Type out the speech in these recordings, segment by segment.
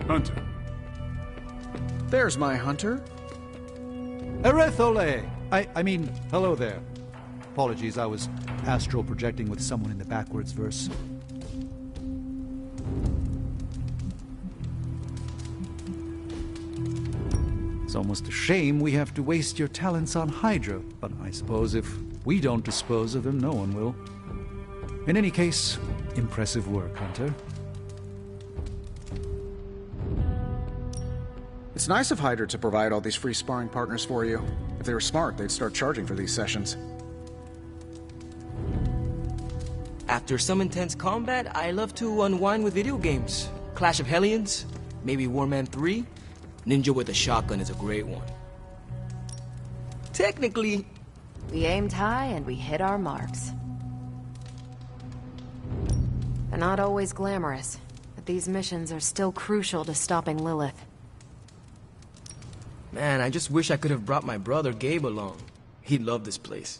Hunter. There's my hunter. Erethole! I mean, hello there. Apologies, I was astral projecting with someone in the backwards verse. It's almost a shame we have to waste your talents on Hydra, but I suppose if we don't dispose of him, no one will. In any case, impressive work, Hunter. It's nice of Hydra to provide all these free sparring partners for you. If they were smart, they'd start charging for these sessions. After some intense combat, I love to unwind with video games. Clash of Hellions, maybe Warman 3. Ninja with a shotgun is a great one. Technically, we aimed high and we hit our marks. They're not always glamorous, but these missions are still crucial to stopping Lilith. Man, I just wish I could have brought my brother Gabe along. He'd love this place.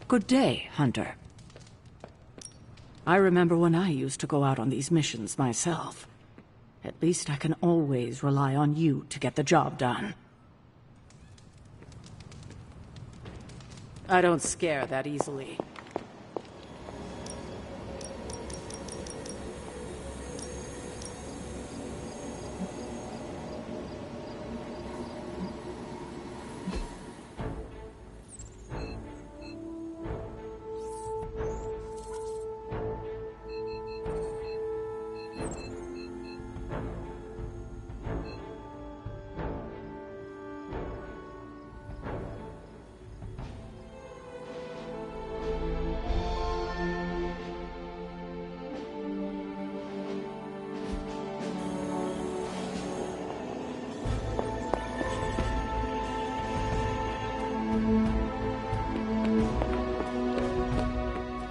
Good day, Hunter. I remember when I used to go out on these missions myself. At least I can always rely on you to get the job done. I don't scare that easily.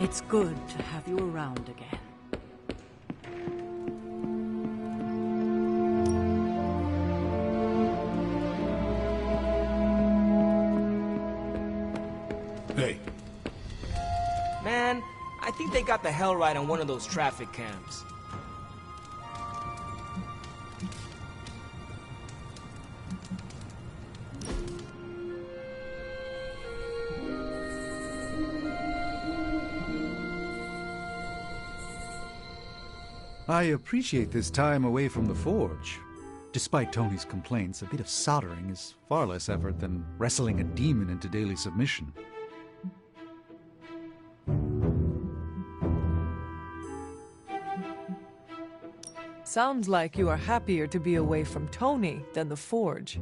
It's good to have you around again. Hey. Man, I think they got the hell right on one of those traffic cams. I appreciate this time away from the forge. Despite Tony's complaints, a bit of soldering is far less effort than wrestling a demon into daily submission. Sounds like you are happier to be away from Tony than the forge.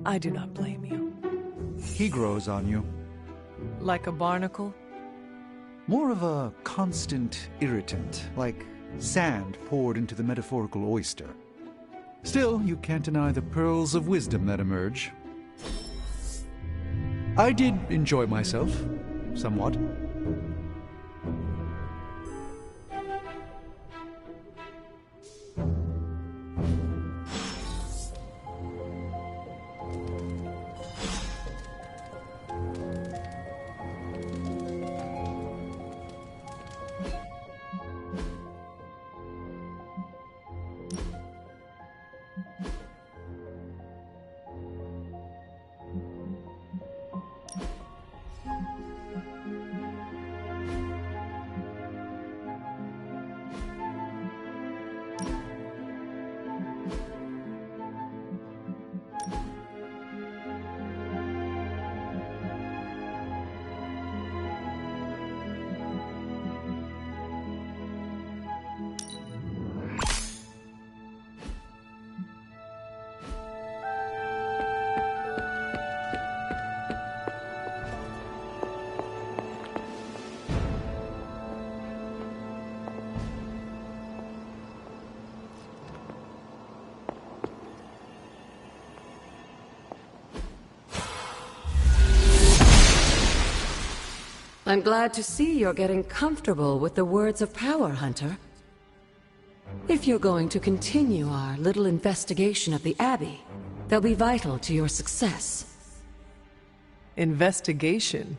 I do not blame you. He grows on you. Like a barnacle? More of a constant irritant, like sand poured into the metaphorical oyster. Still, you can't deny the pearls of wisdom that emerge. I did enjoy myself, somewhat. I'm glad to see you're getting comfortable with the words of power, Hunter. If you're going to continue our little investigation of the Abbey, they'll be vital to your success. Investigation?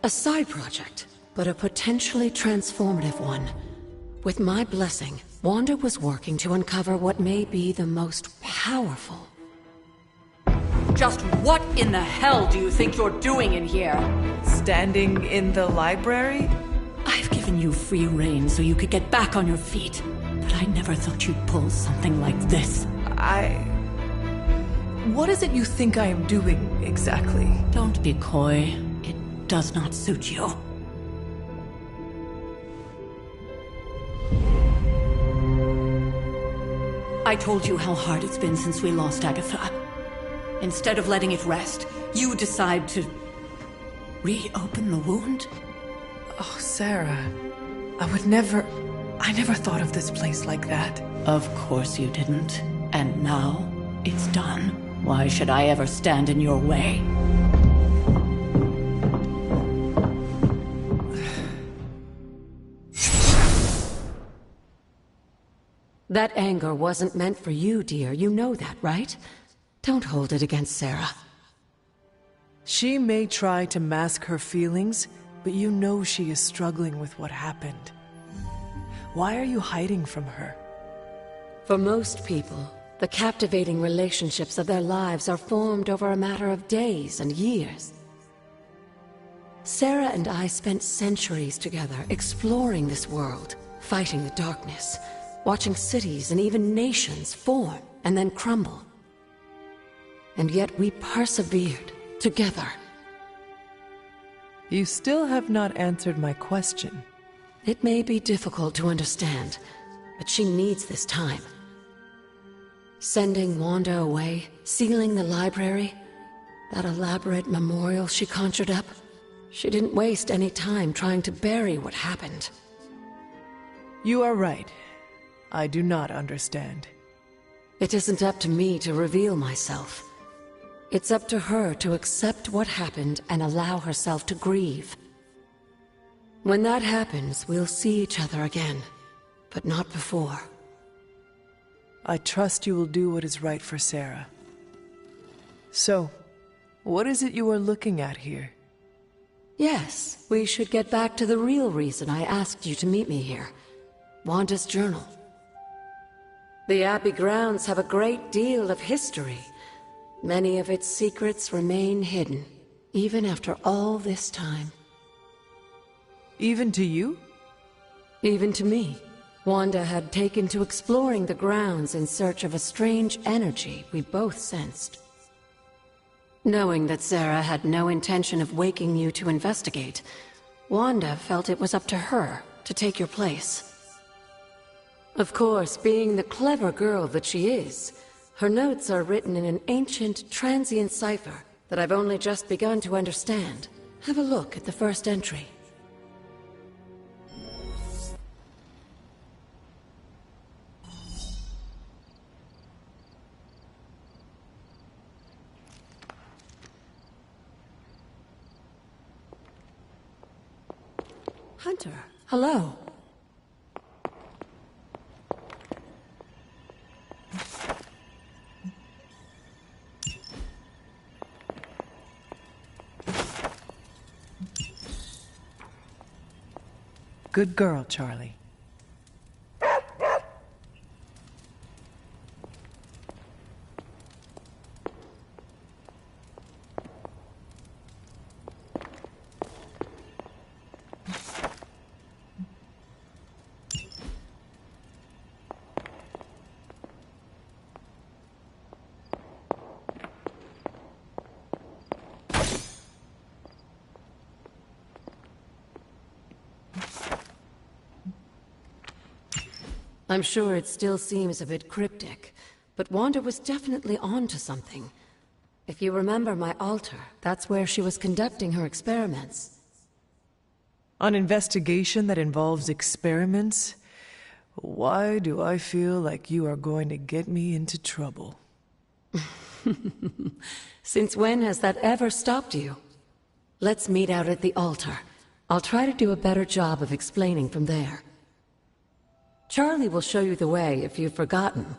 A side project, but a potentially transformative one. With my blessing, Wanda was working to uncover what may be the most powerful. Just what in the hell do you think you're doing in here? Standing in the library? I've given you free rein so you could get back on your feet. But I never thought you'd pull something like this. What is it you think I am doing, exactly? Don't be coy. It does not suit you. I told you how hard it's been since we lost Agatha. Instead of letting it rest, you decide to reopen the wound? Oh, Sarah. I never thought of this place like that. Of course you didn't. And now, it's done. Why should I ever stand in your way? That anger wasn't meant for you, dear. You know that, right? Don't hold it against Sarah. She may try to mask her feelings, but you know she is struggling with what happened. Why are you hiding from her? For most people, the captivating relationships of their lives are formed over a matter of days and years. Sarah and I spent centuries together exploring this world, fighting the darkness, watching cities and even nations form and then crumble. And yet we persevered together. You still have not answered my question. It may be difficult to understand, but she needs this time. Sending Wanda away, sealing the library, that elaborate memorial she conjured up, she didn't waste any time trying to bury what happened. You are right. I do not understand. It isn't up to me to reveal myself. It's up to her to accept what happened and allow herself to grieve. When that happens, we'll see each other again, but not before. I trust you will do what is right for Sarah. So, what is it you are looking at here? Yes, we should get back to the real reason I asked you to meet me here. Wanda's journal. The Abbey grounds have a great deal of history. Many of its secrets remain hidden, even after all this time. Even to you? Even to me. Wanda had taken to exploring the grounds in search of a strange energy we both sensed. Knowing that Sarah had no intention of waking you to investigate, Wanda felt it was up to her to take your place. Of course, being the clever girl that she is, her notes are written in an ancient, transient cipher that I've only just begun to understand. Have a look at the first entry. Hunter, hello. Good girl, Charlie. I'm sure it still seems a bit cryptic, but Wanda was definitely onto something. If you remember my altar, that's where she was conducting her experiments. An investigation that involves experiments? Why do I feel like you are going to get me into trouble? Since when has that ever stopped you? Let's meet out at the altar. I'll try to do a better job of explaining from there. Charlie will show you the way if you've forgotten.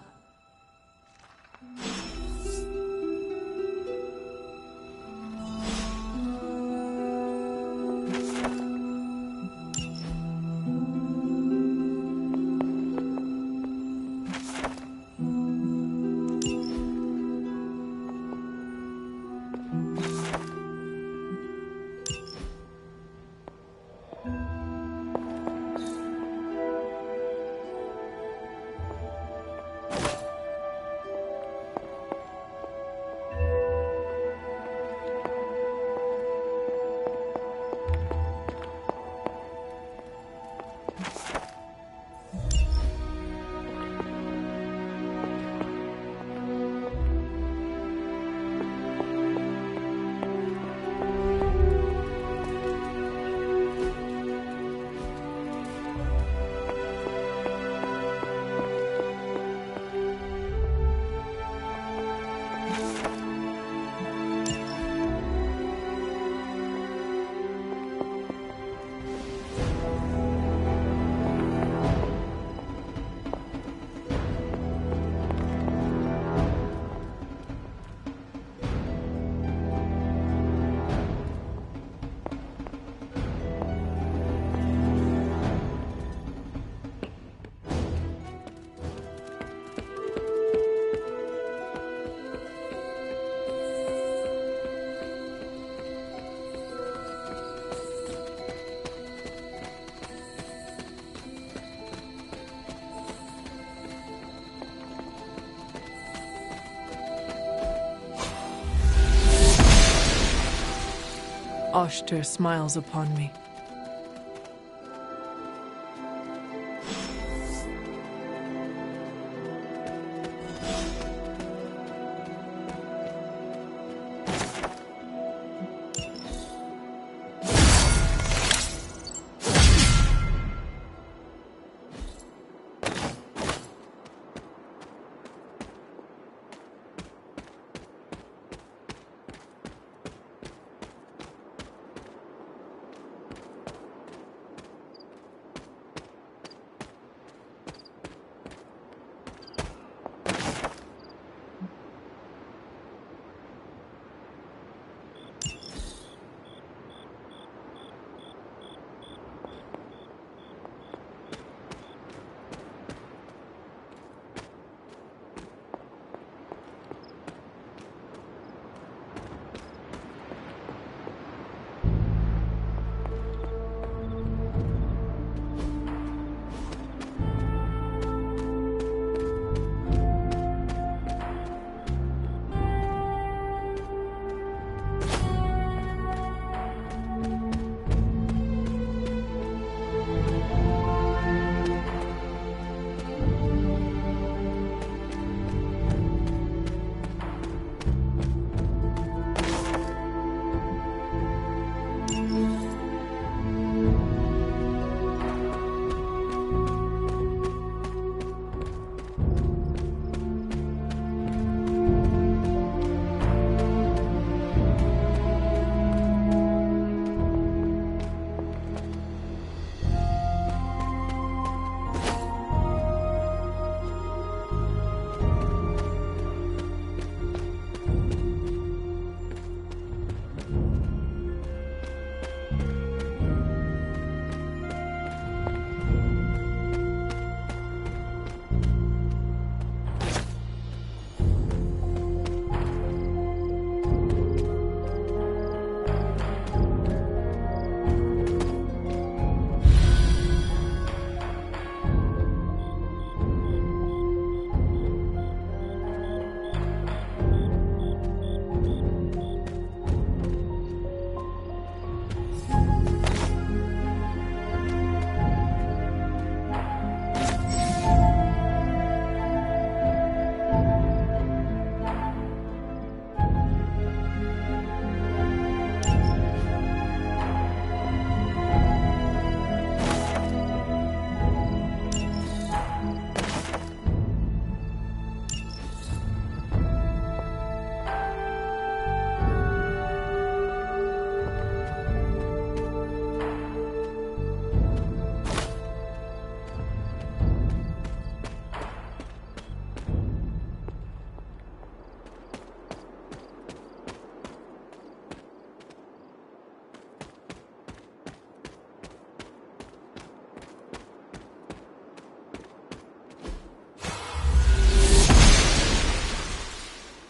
Oshter smiles upon me.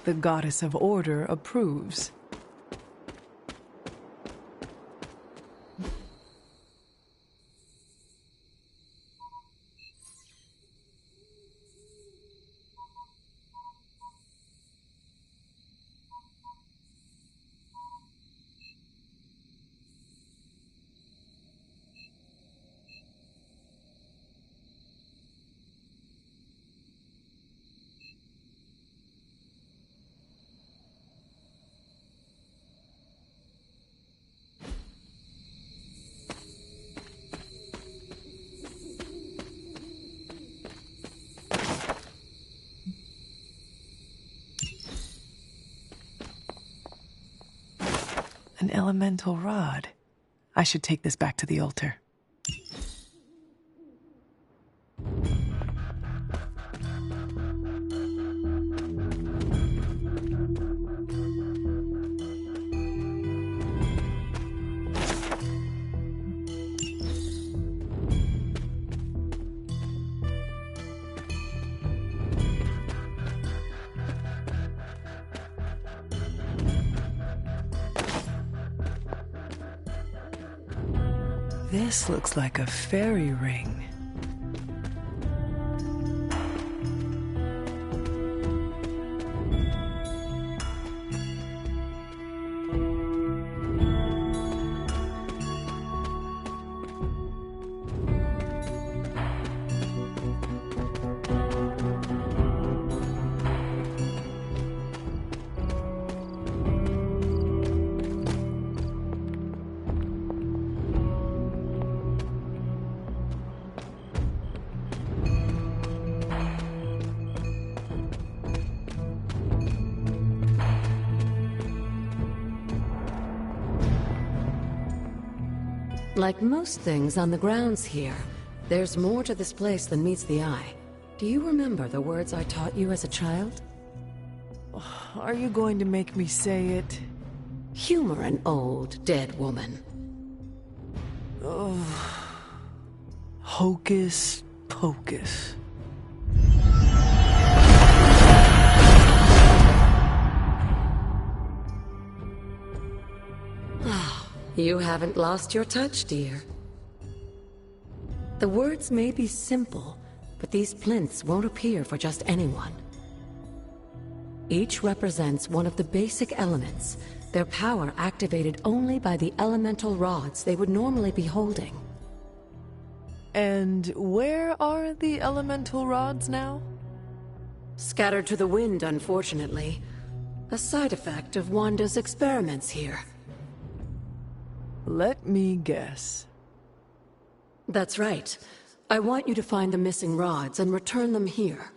The goddess of order approves. An elemental rod. I should take this back to the altar. This looks like a fairy ring. Like most things on the grounds here, there's more to this place than meets the eye. Do you remember the words I taught you as a child? Are you going to make me say it? Humor an old, dead woman. Hocus pocus. You haven't lost your touch, dear. The words may be simple, but these plinths won't appear for just anyone. Each represents one of the basic elements, their power activated only by the elemental rods they would normally be holding. And where are the elemental rods now? Scattered to the wind, unfortunately. A side effect of Wanda's experiments here. Let me guess. That's right. I want you to find the missing rods and return them here.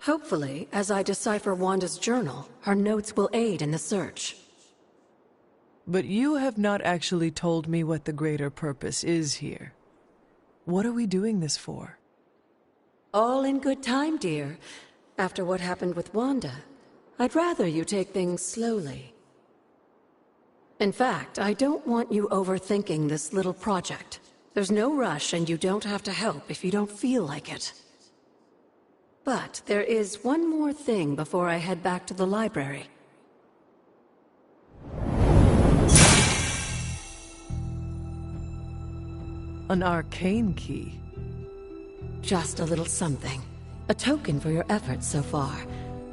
Hopefully, as I decipher Wanda's journal, her notes will aid in the search. But you have not actually told me what the greater purpose is here. What are we doing this for? All in good time, dear. After what happened with Wanda, I'd rather you take things slowly. In fact, I don't want you overthinking this little project. There's no rush, and you don't have to help if you don't feel like it. But there is one more thing before I head back to the library. An arcane key. Just a little something. A token for your efforts so far.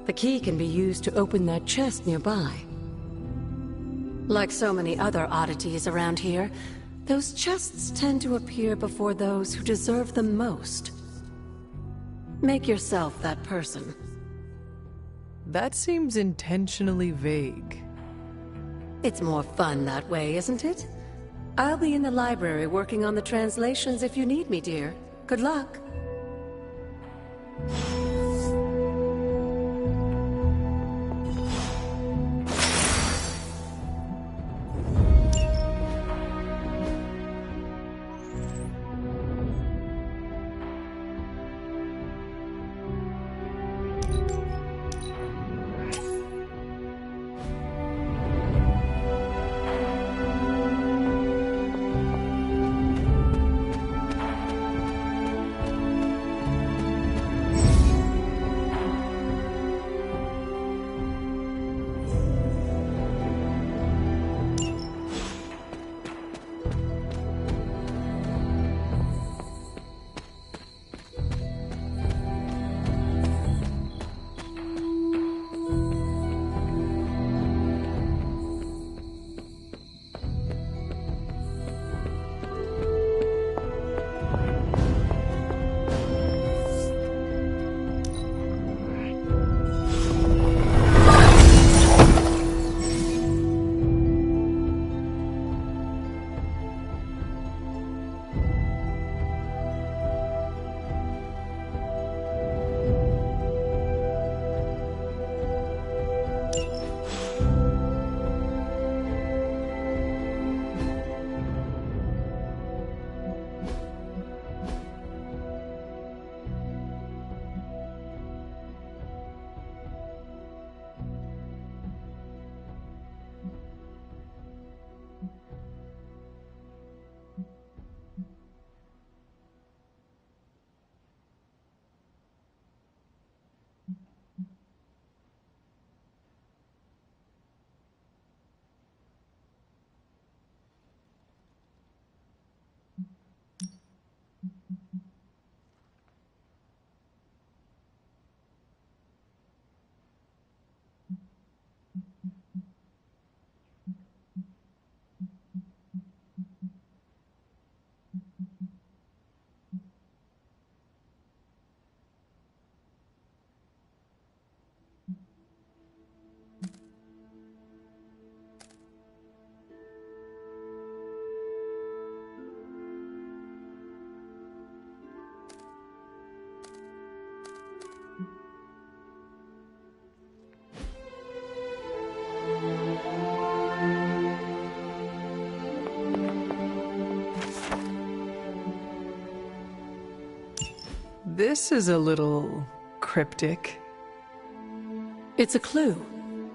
The key can be used to open that chest nearby. Like so many other oddities around here, those chests tend to appear before those who deserve them most. Make yourself that person. That seems intentionally vague. It's more fun that way, isn't it? I'll be in the library working on the translations if you need me, dear. Good luck. This is a little cryptic. It's a clue.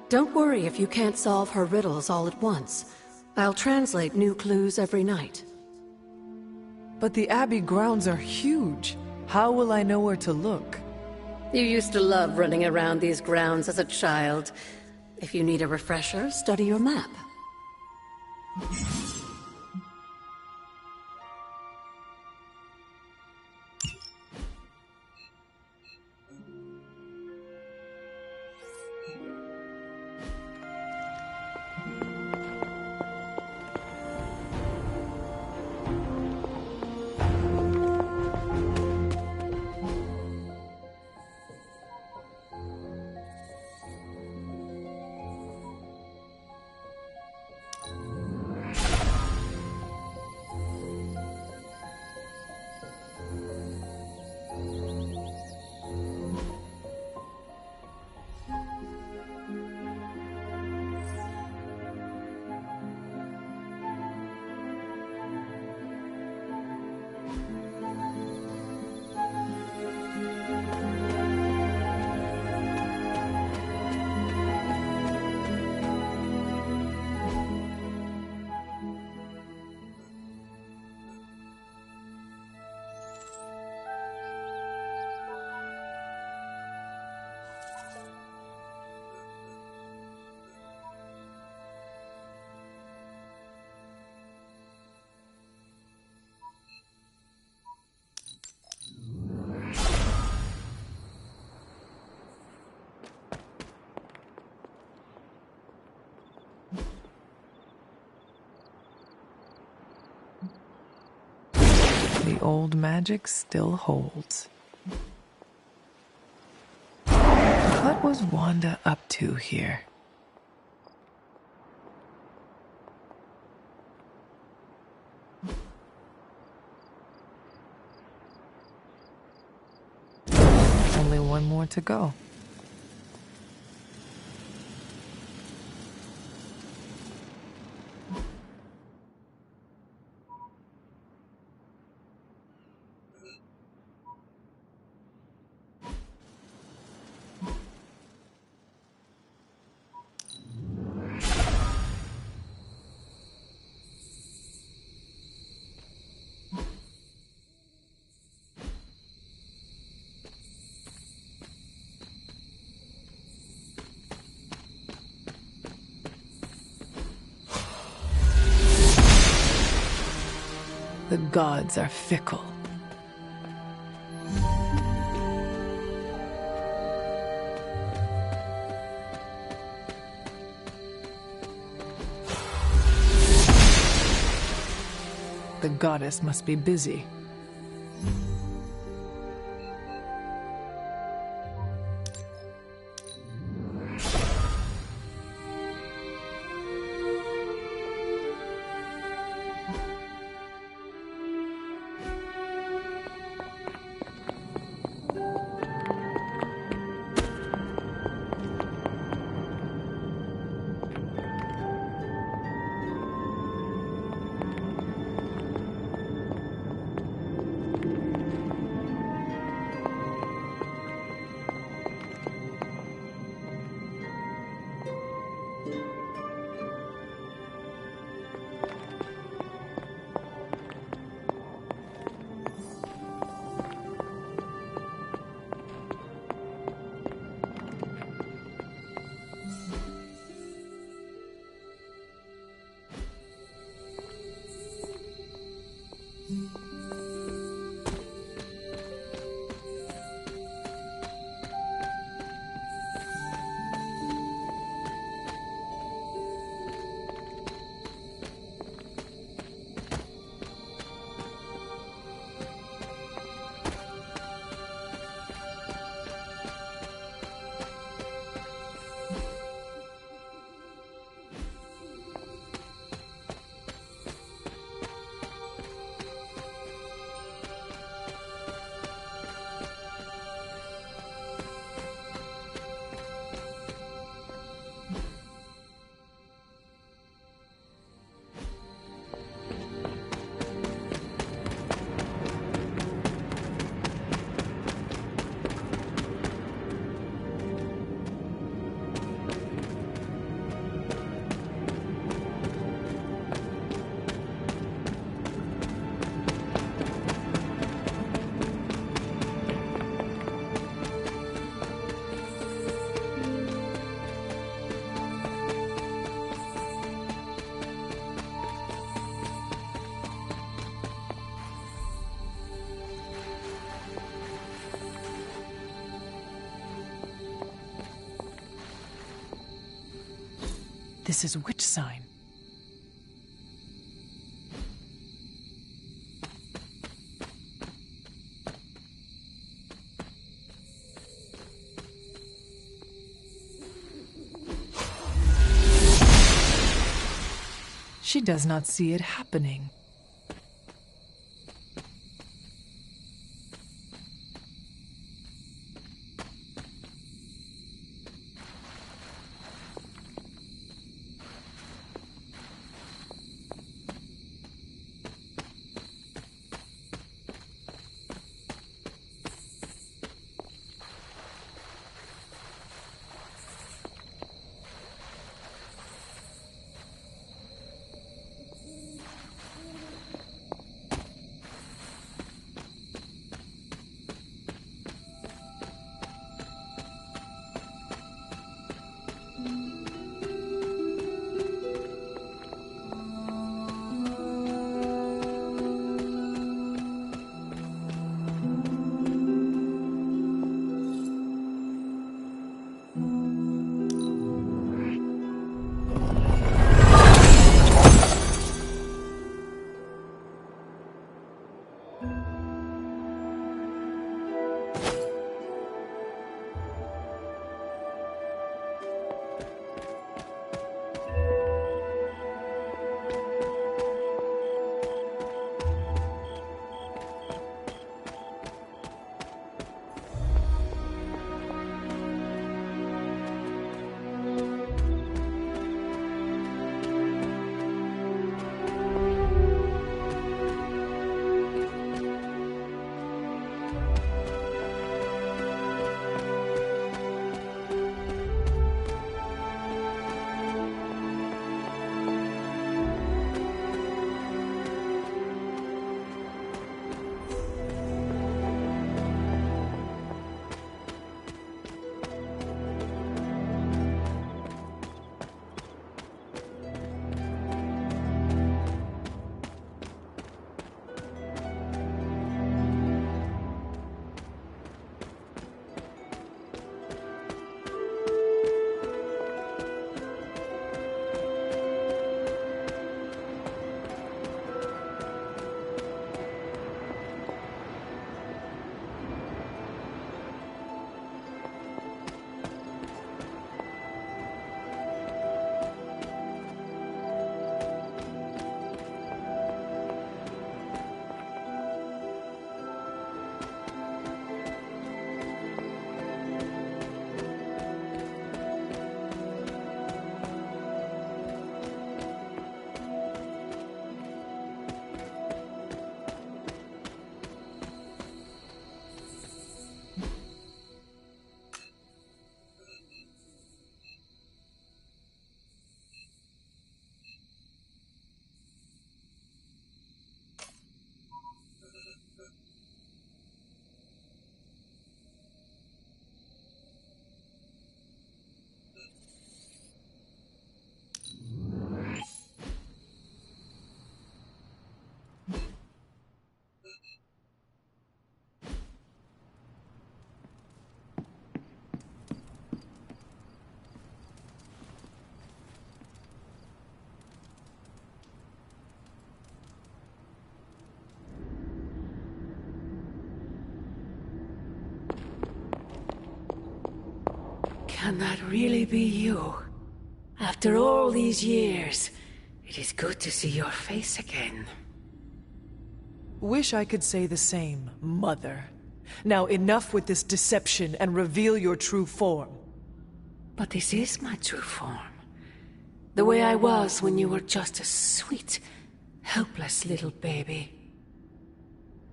Don't worry if you can't solve her riddles all at once. I'll translate new clues every night. But the Abbey grounds are huge. How will I know where to look? You used to love running around these grounds as a child. If you need a refresher, study your map. The old magic still holds. What was Wanda up to here? Only one more to go. The gods are fickle. The goddess must be busy. This is witch sign. She does not see it happening. Can that really be you? After all these years, it is good to see your face again. Wish I could say the same, Mother. Now enough with this deception and reveal your true form. But this is my true form. The way I was when you were just a sweet, helpless little baby.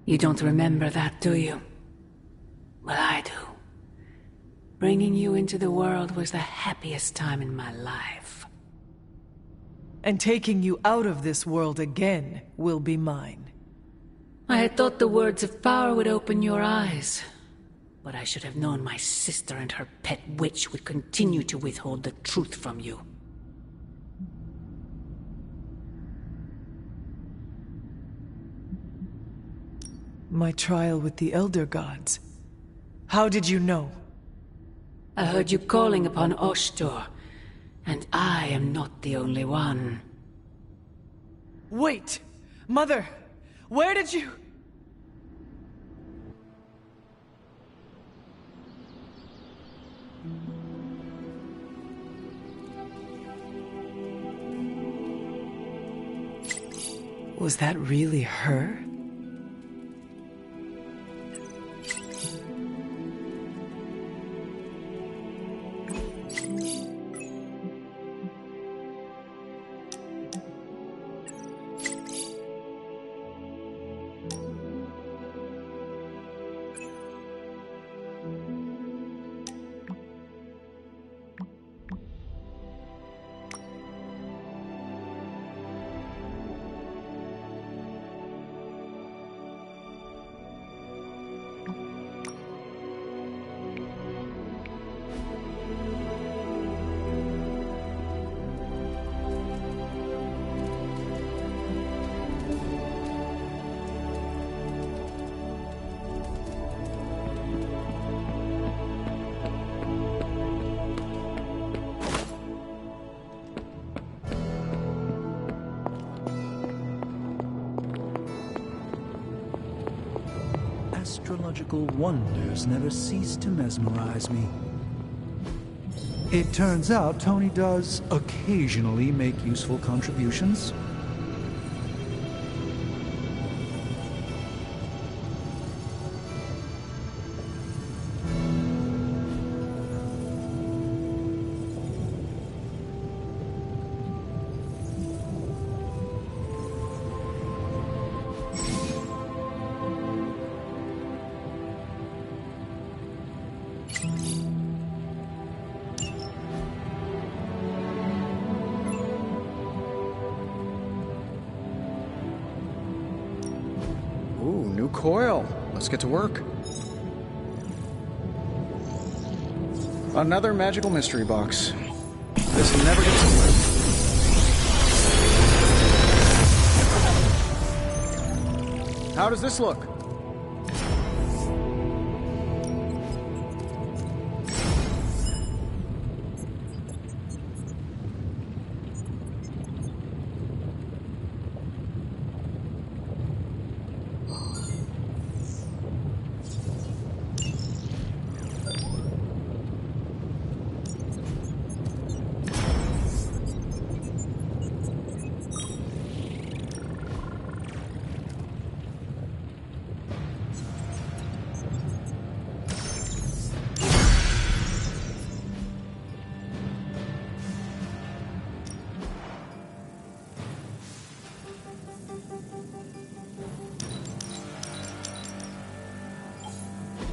You don't remember that, do you? Well, I do. Bringing you into the world was the happiest time in my life. And taking you out of this world again will be mine. I had thought the words of power would open your eyes. But I should have known my sister and her pet witch would continue to withhold the truth from you. My trial with the Elder Gods. How did you know? I heard you calling upon Oshtur, And I am not the only one. Wait! Mother! Where did you... Was that really her? Astrological wonders never cease to mesmerize me. It turns out Tony does occasionally make useful contributions. Ooh, new coil. Let's get to work. Another magical mystery box. This never gets old. How does this look?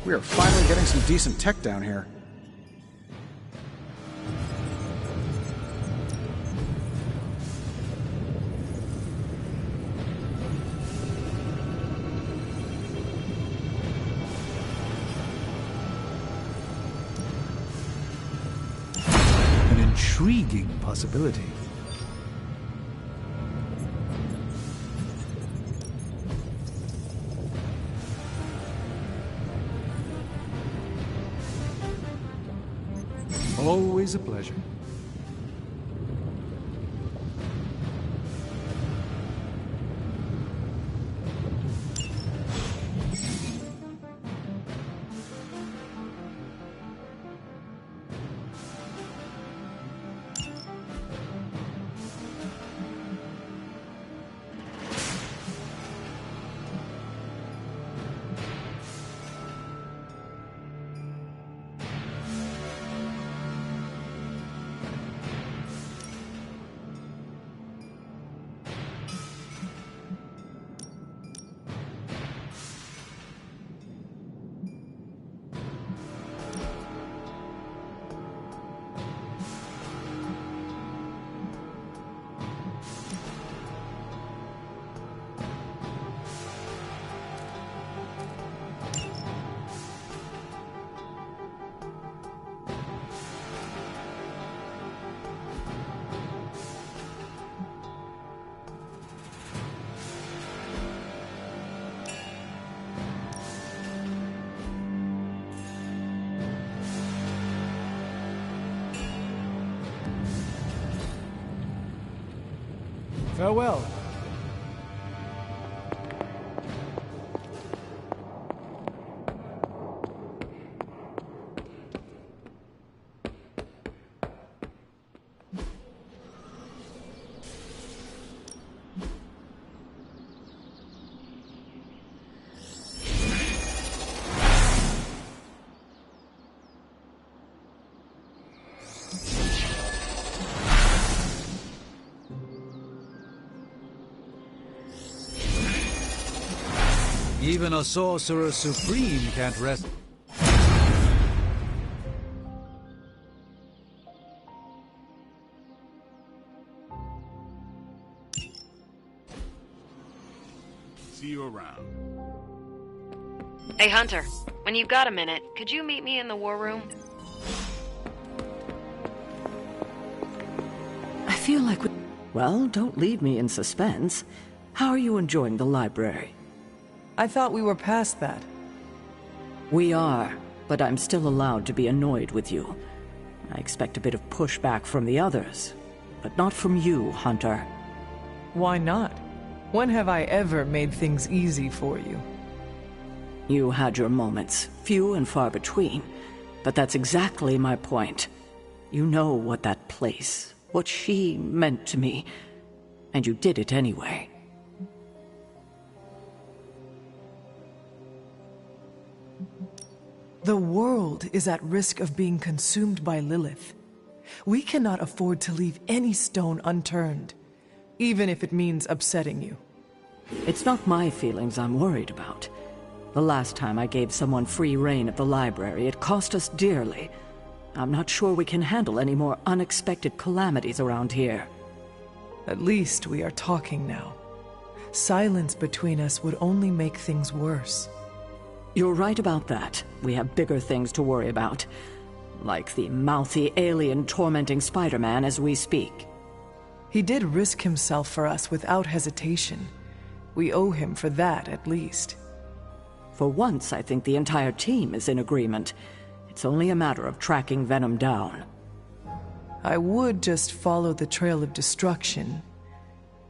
We are finally getting some decent tech down here. An intriguing possibility. Always a pleasure. Farewell. Even a sorcerer supreme can't rest. See you around. Hey, Hunter. When you've got a minute, could you meet me in the war room? I feel like we... Well, don't leave me in suspense. How are you enjoying the library? I thought we were past that. We are, but I'm still allowed to be annoyed with you. I expect a bit of pushback from the others, but not from you, Hunter. Why not? When have I ever made things easy for you? You had your moments, few and far between, but that's exactly my point. You know what that place, what she meant to me, and you did it anyway. The world is at risk of being consumed by Lilith. We cannot afford to leave any stone unturned, even if it means upsetting you. It's not my feelings I'm worried about. The last time I gave someone free rein at the library, it cost us dearly. I'm not sure we can handle any more unexpected calamities around here. At least we are talking now. Silence between us would only make things worse. You're right about that. We have bigger things to worry about. Like the mouthy alien tormenting Spider-Man as we speak. He did risk himself for us without hesitation. We owe him for that, at least. For once, I think the entire team is in agreement. It's only a matter of tracking Venom down. I would just follow the trail of destruction,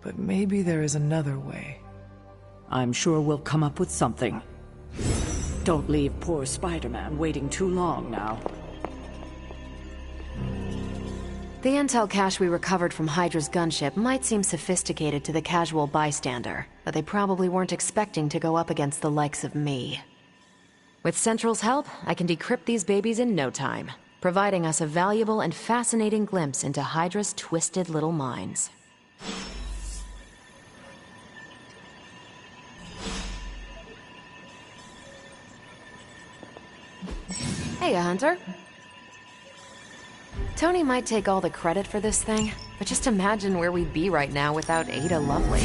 but maybe there is another way. I'm sure we'll come up with something. Don't leave poor Spider-Man waiting too long now. The intel cache we recovered from Hydra's gunship might seem sophisticated to the casual bystander, but they probably weren't expecting to go up against the likes of me. With Central's help, I can decrypt these babies in no time, providing us a valuable and fascinating glimpse into Hydra's twisted little minds. Hey, Hunter. Tony might take all the credit for this thing, but just imagine where we'd be right now without Ada Lovelace.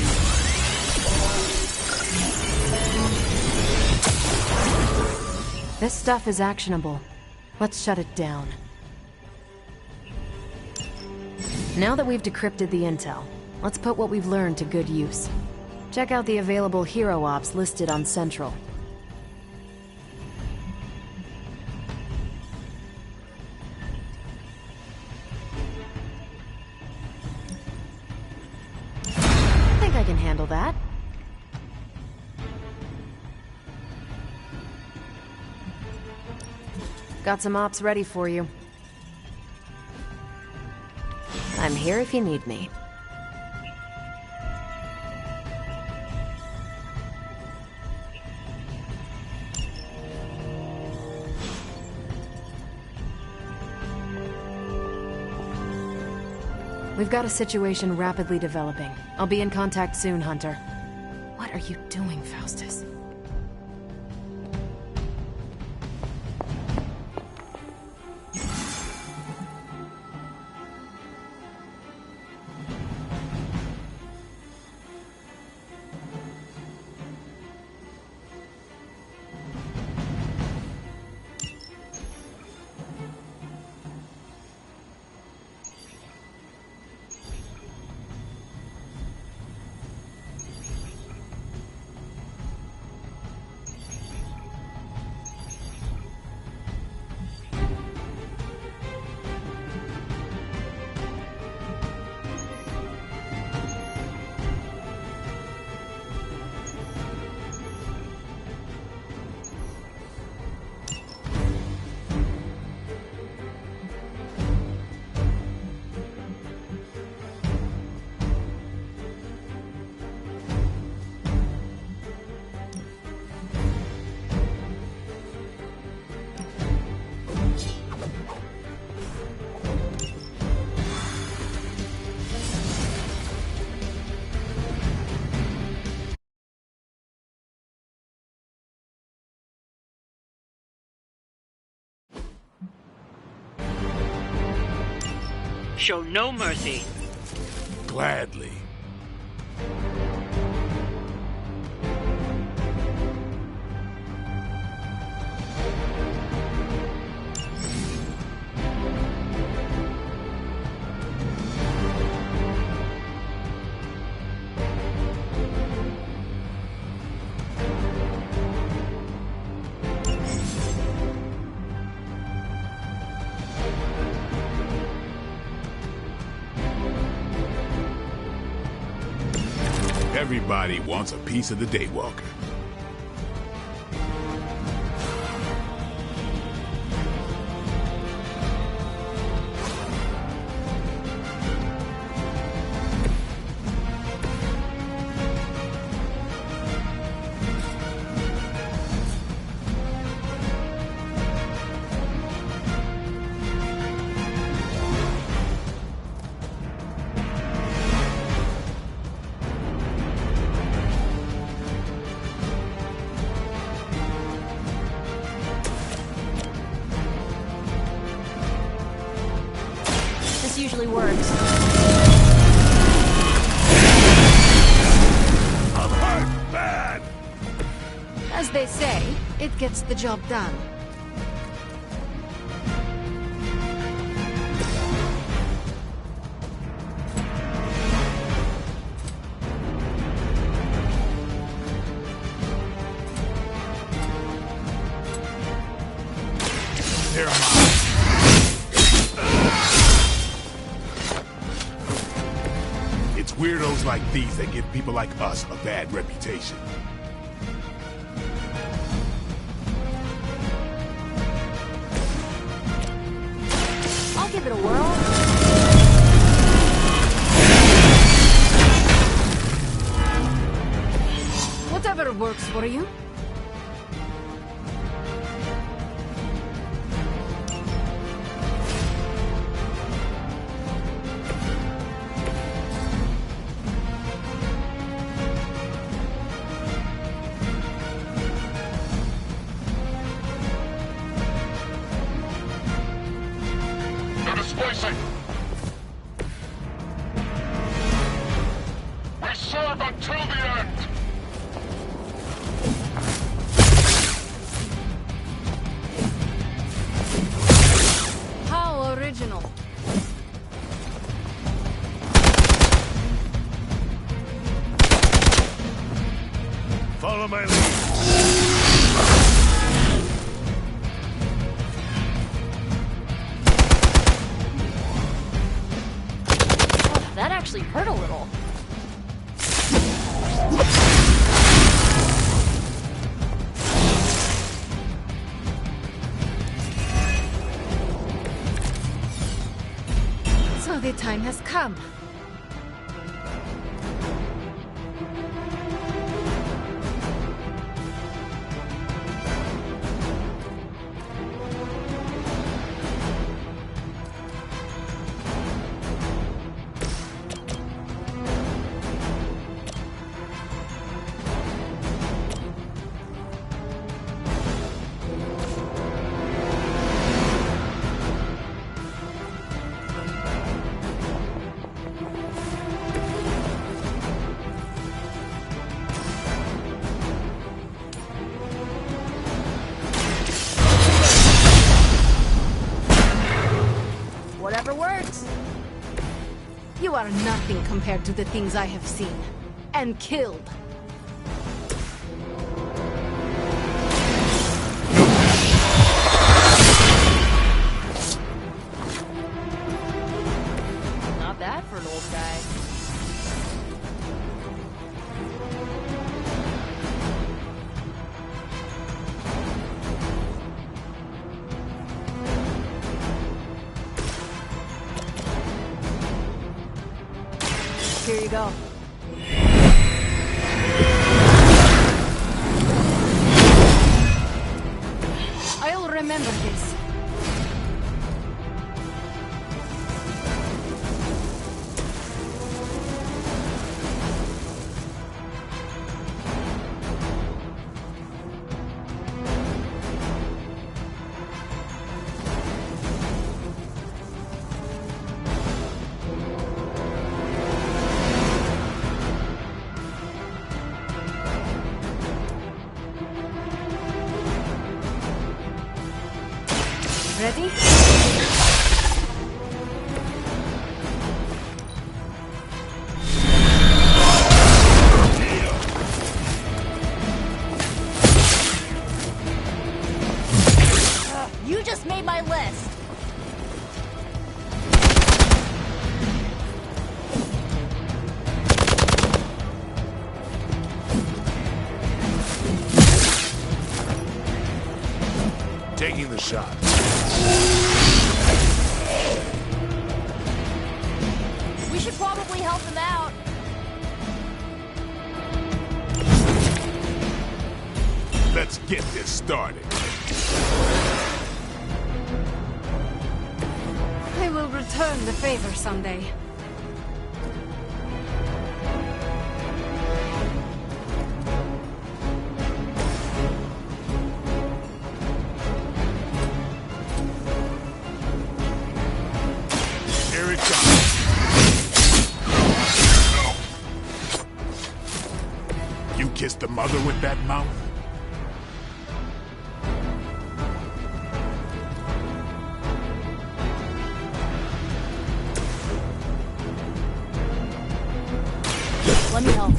This stuff is actionable. Let's shut it down. Now that we've decrypted the intel, let's put what we've learned to good use. Check out the available hero ops listed on Central. I can handle that. Got some ops ready for you. I'm here if you need me. We've got a situation rapidly developing. I'll be in contact soon, Hunter. What are you doing, Faustus? Show no mercy. Gladly. Everybody wants a piece of the Daywalker. Usually works. I'm hurt bad! As they say, it gets the job done. They're mine. It's weirdos like these that give people like us a bad reputation. I'll give it a whirl. Whatever works for you. Displacing. We serve until the end. How original. Follow my lead. That actually hurt a little. So the time has come. Whatever works. You are nothing compared to the things I have seen and killed. Not bad for an old guy. Here you go. I'll remember this. Ready? You just made my list. Taking the shot. We should probably help him out. Let's get this started. I will return the favor someday. Here it comes. You kissed the mother with that mouth? Let me help.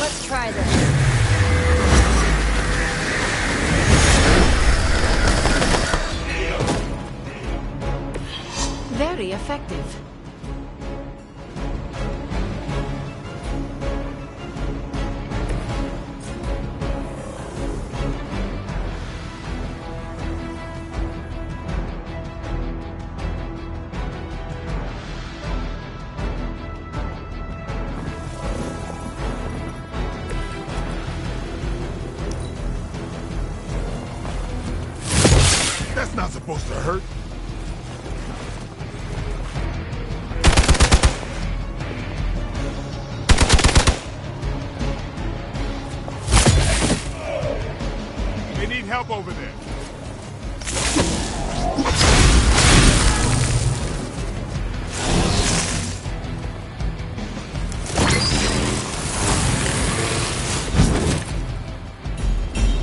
Let's try this. Very effective. That's not supposed to hurt. They need help over there.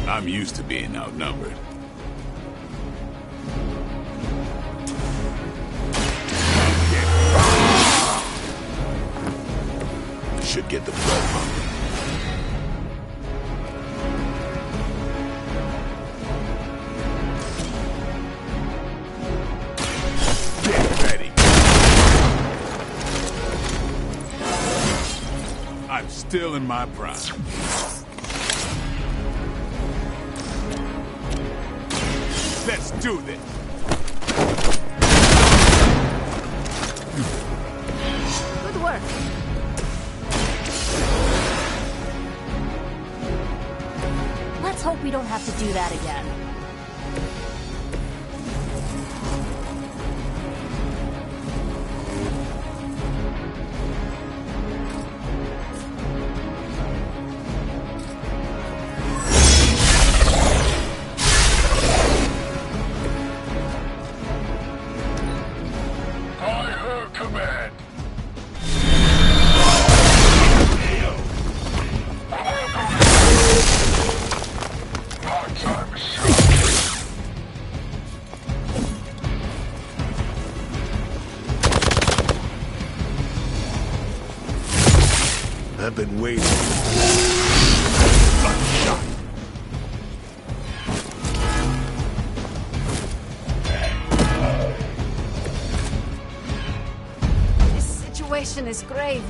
I'm used to being outnumbered. Should get the blood pumping. Get ready. I'm still in my prime. Let's do this. Good work. Let's hope we don't have to do that again. I heard command. Our time is short. I've been waiting. Shot. This situation is grave.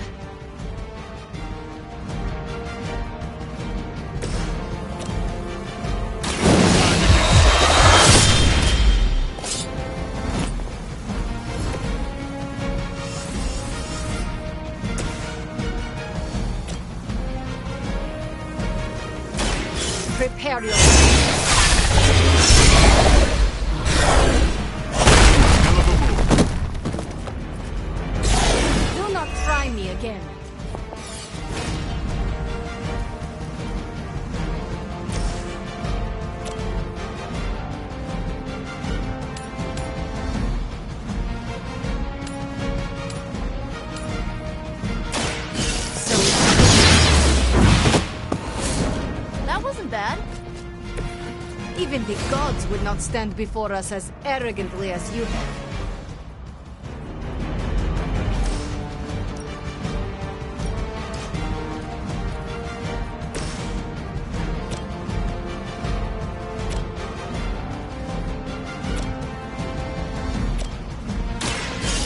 Gods would not stand before us as arrogantly as you have.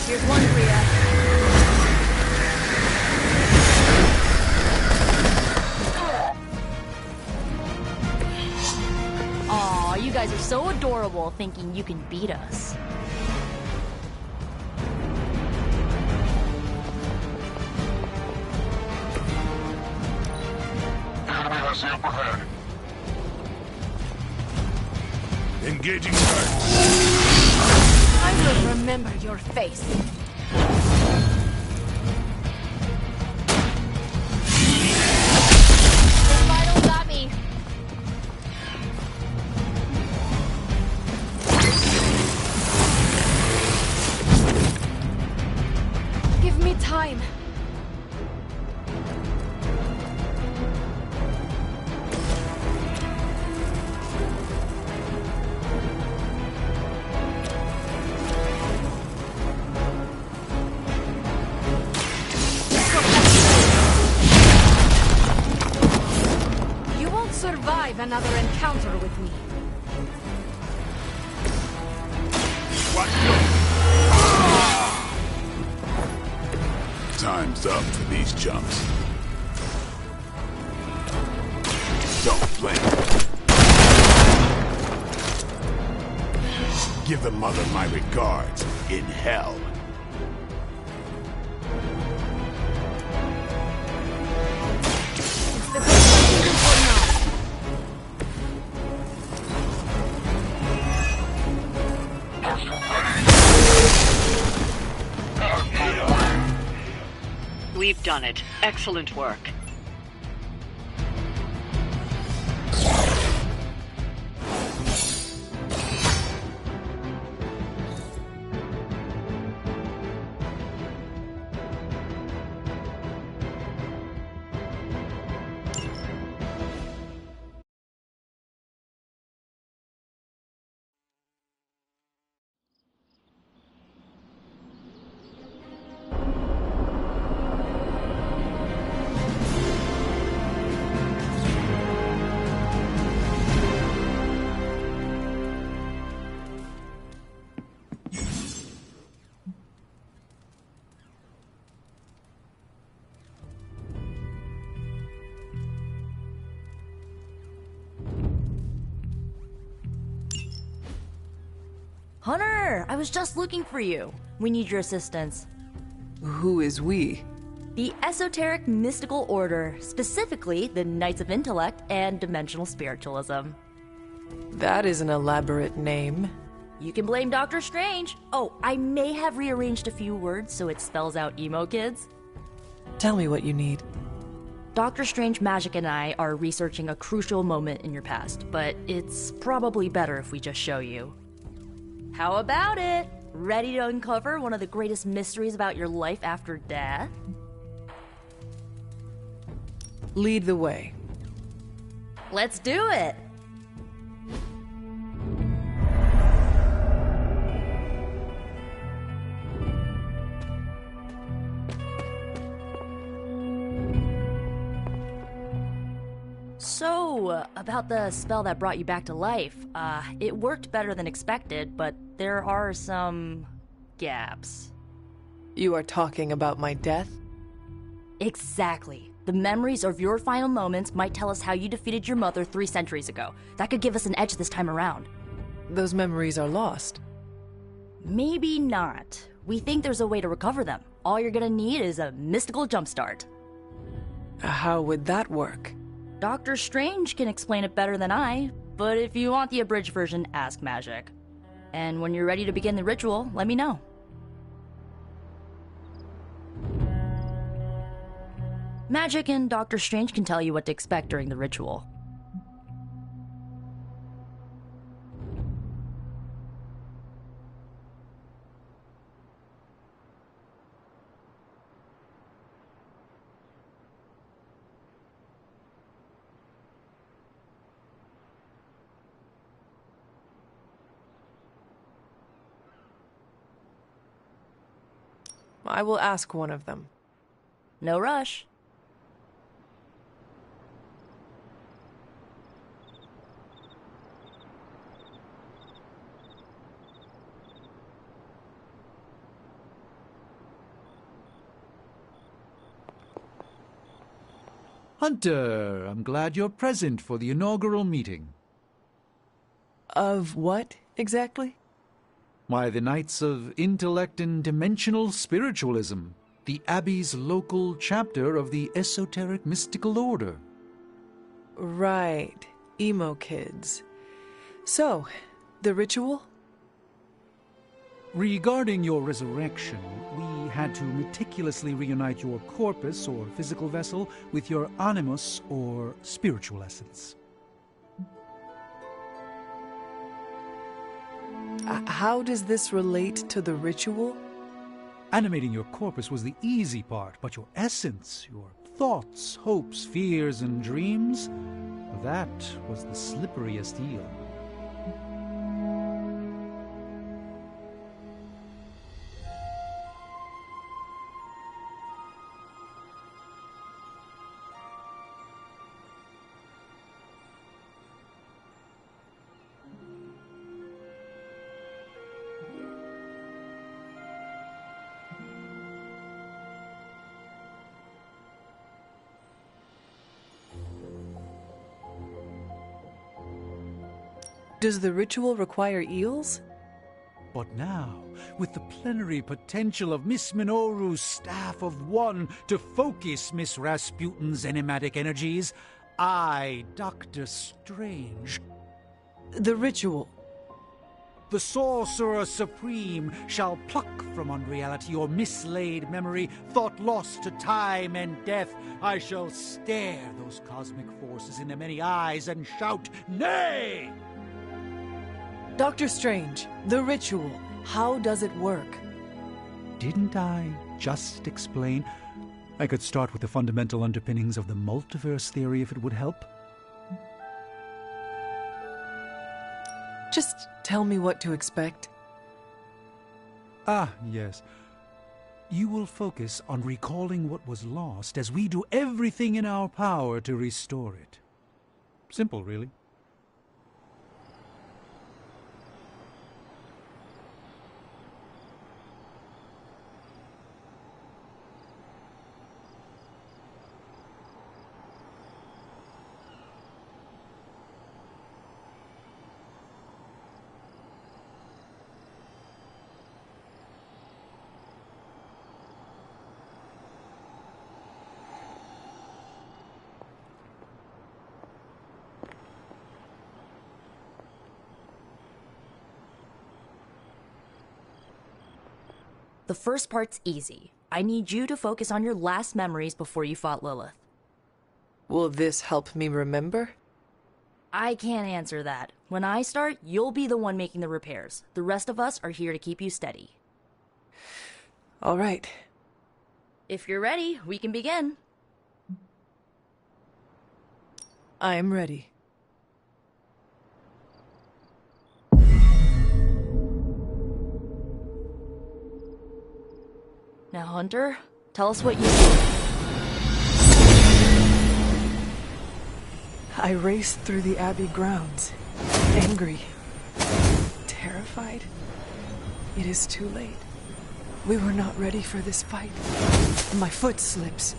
Here's one for ya. Aw, you guys are so adorable thinking you can beat us. The enemy has the upper hand. Engaging target. I will remember your face. This final got me. Give me time. You won't survive another encounter with me. Watch your... Time's up for these chumps. Don't blink. Give the mother my regards in hell. It's the best I can do for now. We've done it. Excellent work. Hunter, I was just looking for you. We need your assistance. Who is we? The Esoteric Mystical Order, specifically the Knights of Intellect and Dimensional Spiritualism. That is an elaborate name. You can blame Doctor Strange. Oh, I may have rearranged a few words so it spells out emo kids. Tell me what you need. Doctor Strange Magic and I are researching a crucial moment in your past, but it's probably better if we just show you. How about it? Ready to uncover one of the greatest mysteries about your life after death? Lead the way. Let's do it! So, about the spell that brought you back to life, it worked better than expected, but there are some gaps. You are talking about my death? Exactly. The memories of your final moments might tell us how you defeated your mother 3 centuries ago. That could give us an edge this time around. Those memories are lost. Maybe not. We think there's a way to recover them. All you're gonna need is a mystical jumpstart. How would that work? Doctor Strange can explain it better than I, but if you want the abridged version, ask Magic. And when you're ready to begin the ritual, let me know. Magic and Doctor Strange can tell you what to expect during the ritual. I will ask one of them. No rush. Hunter, I'm glad you're present for the inaugural meeting. Of what, exactly? Why, the Knights of Intellect and Dimensional Spiritualism, the Abbey's local chapter of the Esoteric Mystical Order. Right. Emo kids. So, the ritual? Regarding your resurrection, we had to meticulously reunite your corpus, or physical vessel, with your animus, or spiritual essence. How does this relate to the ritual? Animating your corpus was the easy part, but your essence, your thoughts, hopes, fears, and dreams, that was the slipperiest eel. Does the ritual require eels? But now, with the plenary potential of Miss Minoru's Staff of One to focus Miss Rasputin's enigmatic energies, I, Dr. Strange... The ritual. The Sorcerer Supreme shall pluck from unreality your mislaid memory, thought lost to time and death. I shall stare those cosmic forces in their many eyes and shout, "Nay!" Dr. Strange, the ritual, how does it work? Didn't I just explain? I could start with the fundamental underpinnings of the multiverse theory if it would help. Just tell me what to expect. Ah, yes. You will focus on recalling what was lost as we do everything in our power to restore it. Simple, really. The first part's easy. I need you to focus on your last memories before you fought Lilith. Will this help me remember? I can't answer that. When I start, you'll be the one making the repairs. The rest of us are here to keep you steady. All right. If you're ready, we can begin. I am ready. Now, Hunter, tell us what you see. I raced through the Abbey grounds, angry, terrified. It is too late. We were not ready for this fight. My foot slips,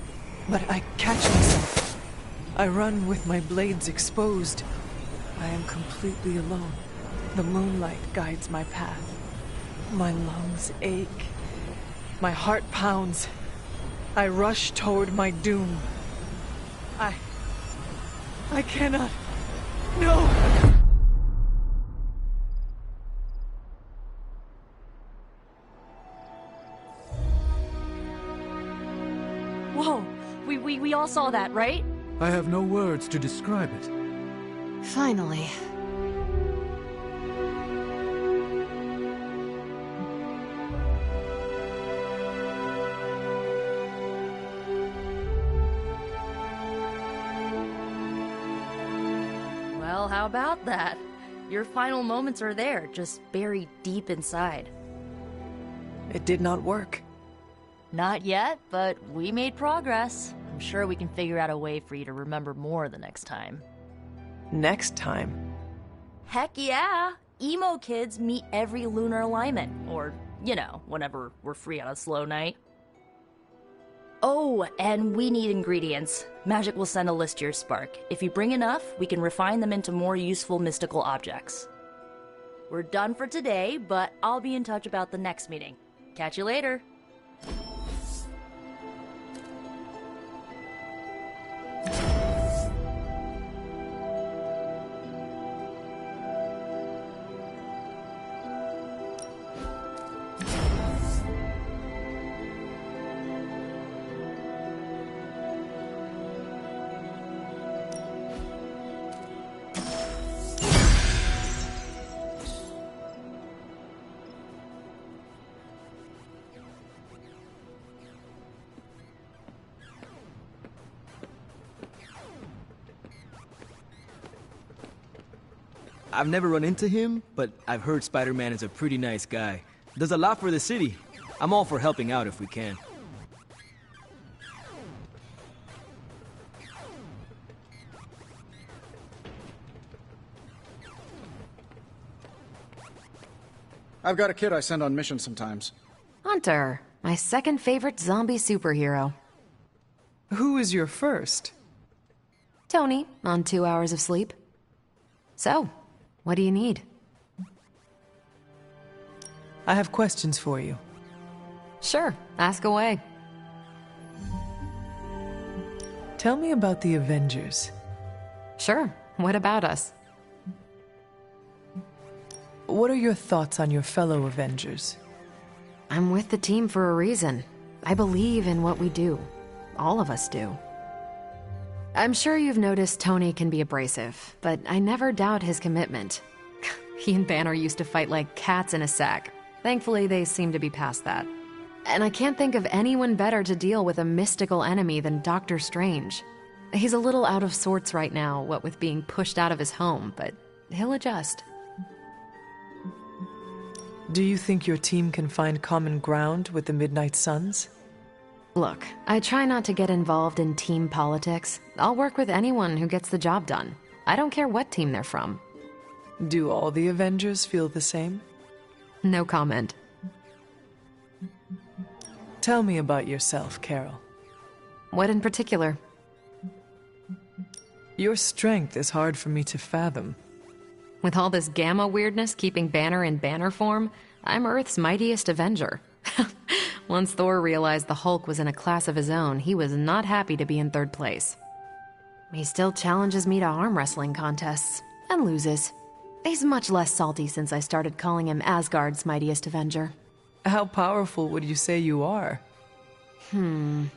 but I catch myself. I run with my blades exposed. I am completely alone. The moonlight guides my path. My lungs ache. My heart pounds. I rush toward my doom. I cannot. No! Whoa! We all saw that, right? I have no words to describe it. Finally. Well, how about that? Your final moments are there, just buried deep inside. It did not work. Not yet, but we made progress. I'm sure we can figure out a way for you to remember more the next time. Next time? Heck yeah! Emo kids meet every lunar alignment. Or, you know, whenever we're free on a slow night. Oh, and we need ingredients. Magic will send a list to your spark. If you bring enough, we can refine them into more useful mystical objects. We're done for today, but I'll be in touch about the next meeting. Catch you later. I've never run into him, but I've heard Spider-Man is a pretty nice guy. Does a lot for the city. I'm all for helping out if we can. I've got a kid I send on missions sometimes. Hunter, my second favorite zombie superhero. Who is your first? Tony, on 2 hours of sleep. So, what do you need? I have questions for you. Sure, ask away. Tell me about the Avengers. Sure, what about us? What are your thoughts on your fellow Avengers? I'm with the team for a reason. I believe in what we do. All of us do. I'm sure you've noticed Tony can be abrasive, but I never doubt his commitment. He and Banner used to fight like cats in a sack. Thankfully, they seem to be past that. And I can't think of anyone better to deal with a mystical enemy than Doctor Strange. He's a little out of sorts right now, what with being pushed out of his home, but he'll adjust. Do you think your team can find common ground with the Midnight Suns? Look, I try not to get involved in team politics. I'll work with anyone who gets the job done. I don't care what team they're from. Do all the Avengers feel the same? No comment. Tell me about yourself, Carol. What in particular? Your strength is hard for me to fathom. With all this gamma weirdness keeping Banner in banner form, I'm Earth's mightiest Avenger. Once Thor realized the Hulk was in a class of his own, he was not happy to be in third place. He still challenges me to arm wrestling contests, and loses. He's much less salty since I started calling him Asgard's mightiest Avenger. How powerful would you say you are? When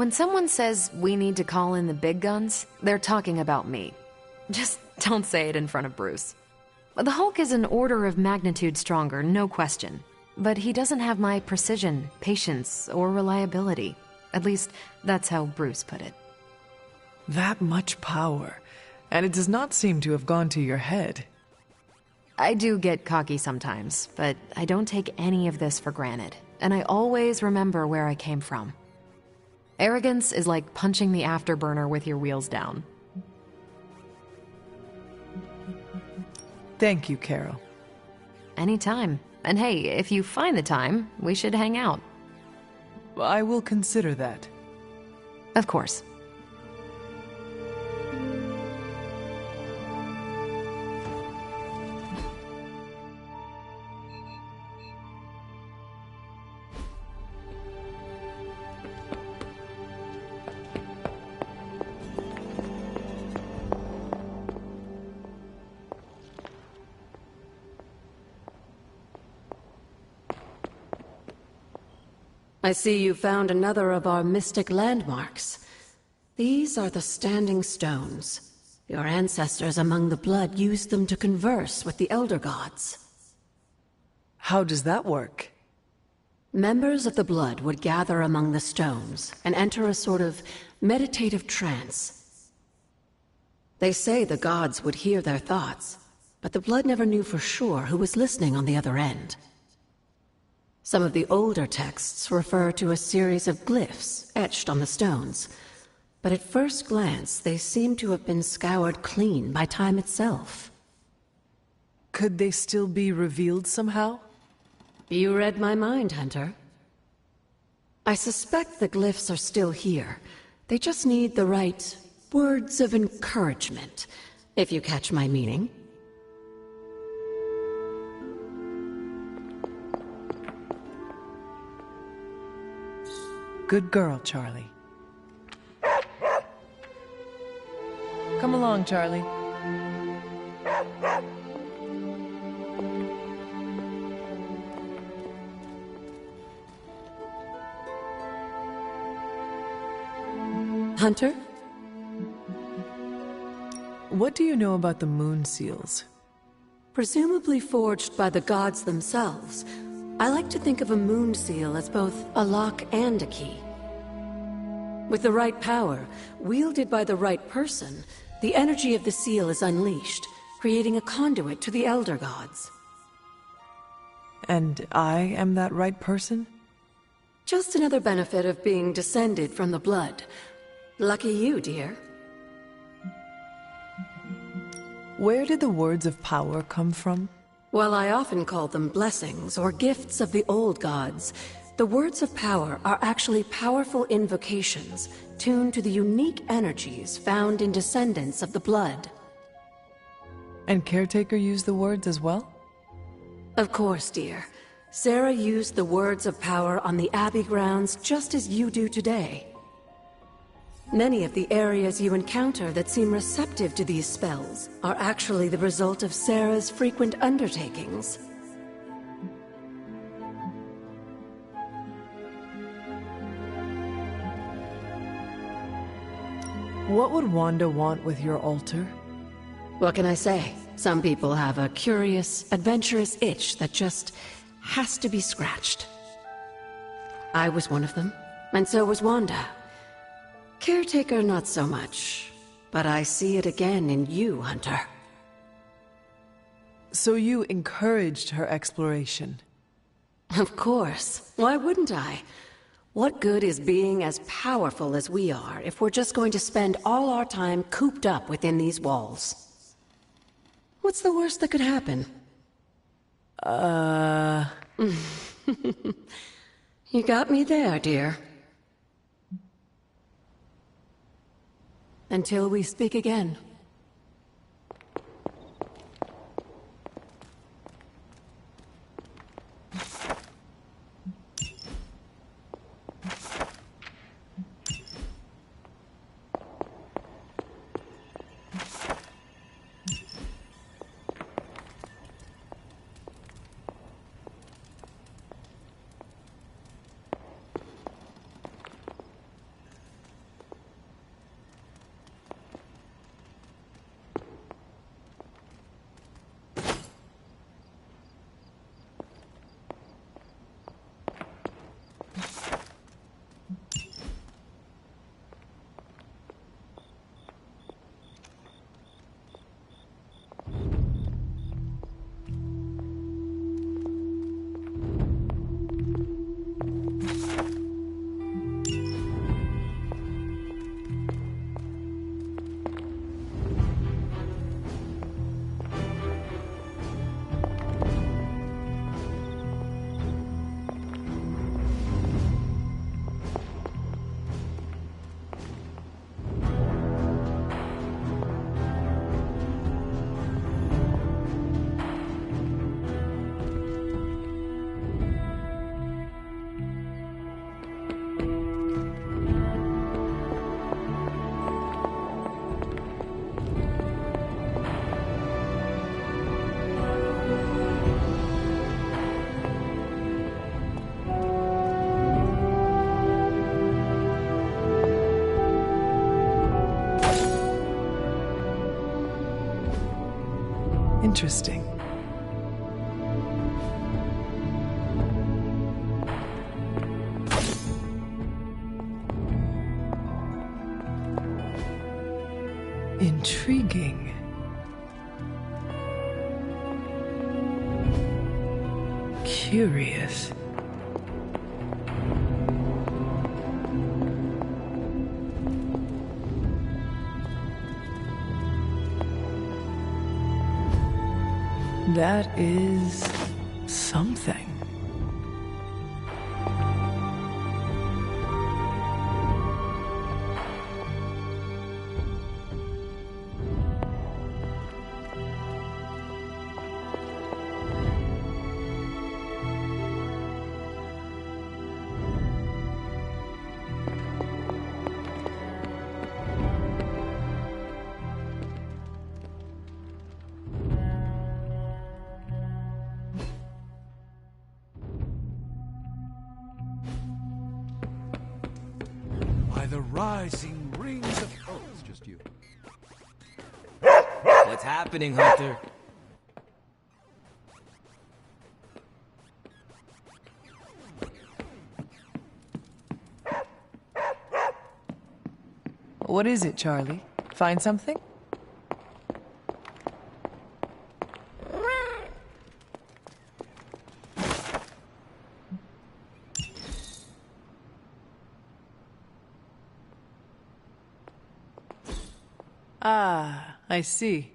someone says we need to call in the big guns, they're talking about me. Just don't say it in front of Bruce. The Hulk is an order of magnitude stronger, no question. But he doesn't have my precision, patience, or reliability. At least, that's how Bruce put it. That much power, and it does not seem to have gone to your head. I do get cocky sometimes, but I don't take any of this for granted, and I always remember where I came from. Arrogance is like punching the afterburner with your wheels down. Thank you, Carol. Anytime. And hey, if you find the time, we should hang out. I will consider that. Of course. I see you found another of our mystic landmarks. These are the Standing Stones. Your ancestors among the blood used them to converse with the Elder Gods. How does that work? Members of the blood would gather among the stones and enter a sort of meditative trance. They say the gods would hear their thoughts, but the blood never knew for sure who was listening on the other end. Some of the older texts refer to a series of glyphs etched on the stones, but at first glance they seem to have been scoured clean by time itself. Could they still be revealed somehow? You read my mind, Hunter. I suspect the glyphs are still here. They just need the right words of encouragement, if you catch my meaning. Good girl, Charlie. Come along, Charlie. Hunter? What do you know about the moon seals? Presumably forged by the gods themselves, I like to think of a moon seal as both a lock and a key. With the right power, wielded by the right person, the energy of the seal is unleashed, creating a conduit to the Elder Gods. And I am that right person? Just another benefit of being descended from the blood. Lucky you, dear. Where did the words of power come from? While I often call them blessings or gifts of the old gods, the words of power are actually powerful invocations tuned to the unique energies found in descendants of the blood. And Caretaker used the words as well? Of course, dear. Sarah used the words of power on the Abbey grounds just as you do today. Many of the areas you encounter that seem receptive to these spells are actually the result of Sarah's frequent undertakings. What would Wanda want with your altar? What can I say? Some people have a curious, adventurous itch that just has to be scratched. I was one of them, and so was Wanda. Caretaker, not so much. But I see it again in you, Hunter. So you encouraged her exploration? Of course. Why wouldn't I? What good is being as powerful as we are if we're just going to spend all our time cooped up within these walls? What's the worst that could happen? You got me there, dear. Until we speak again. Interesting. Intriguing. Curious. That is something. By the rising rings of... Oh, it's just you. What's happening, Hunter? What is it, Charlie? Find something? Ah, I see.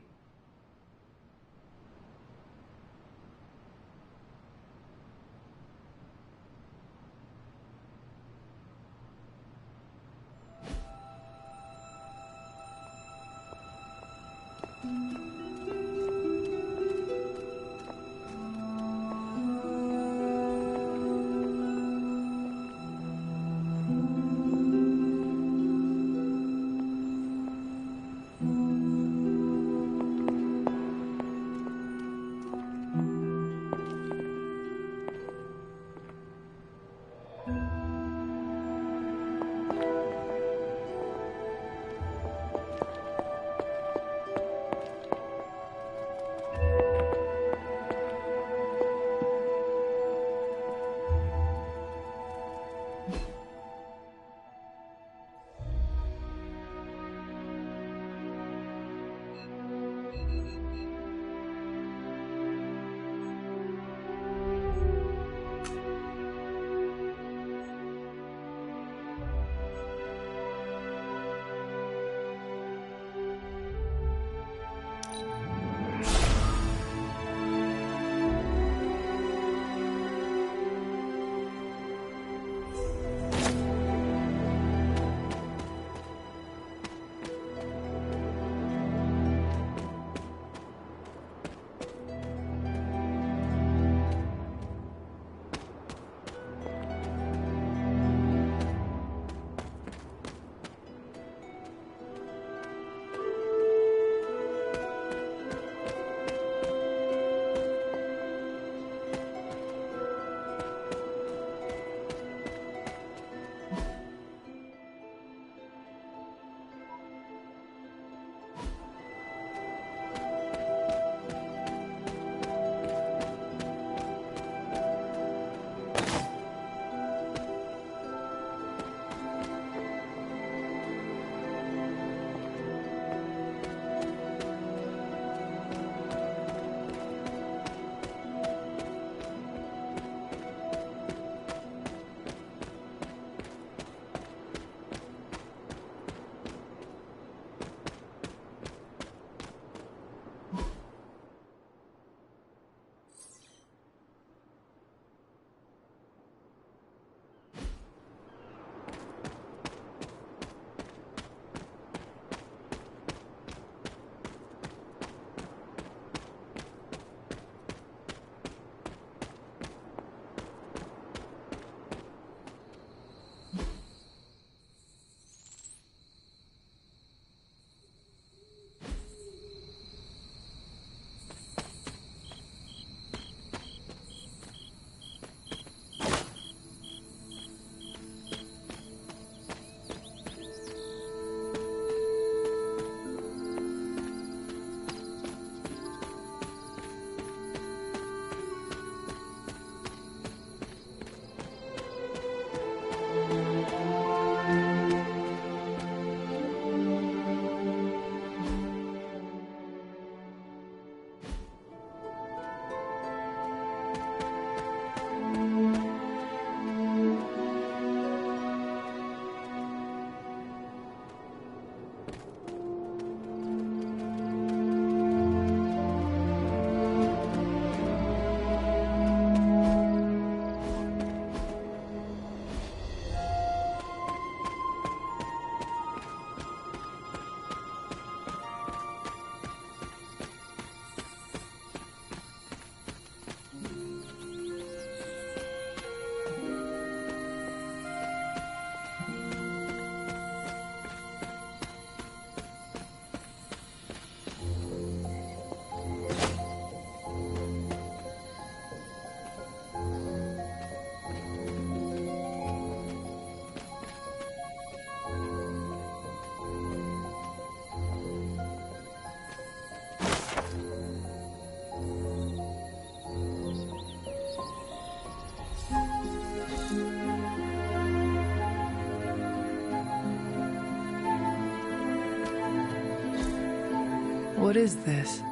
What is this?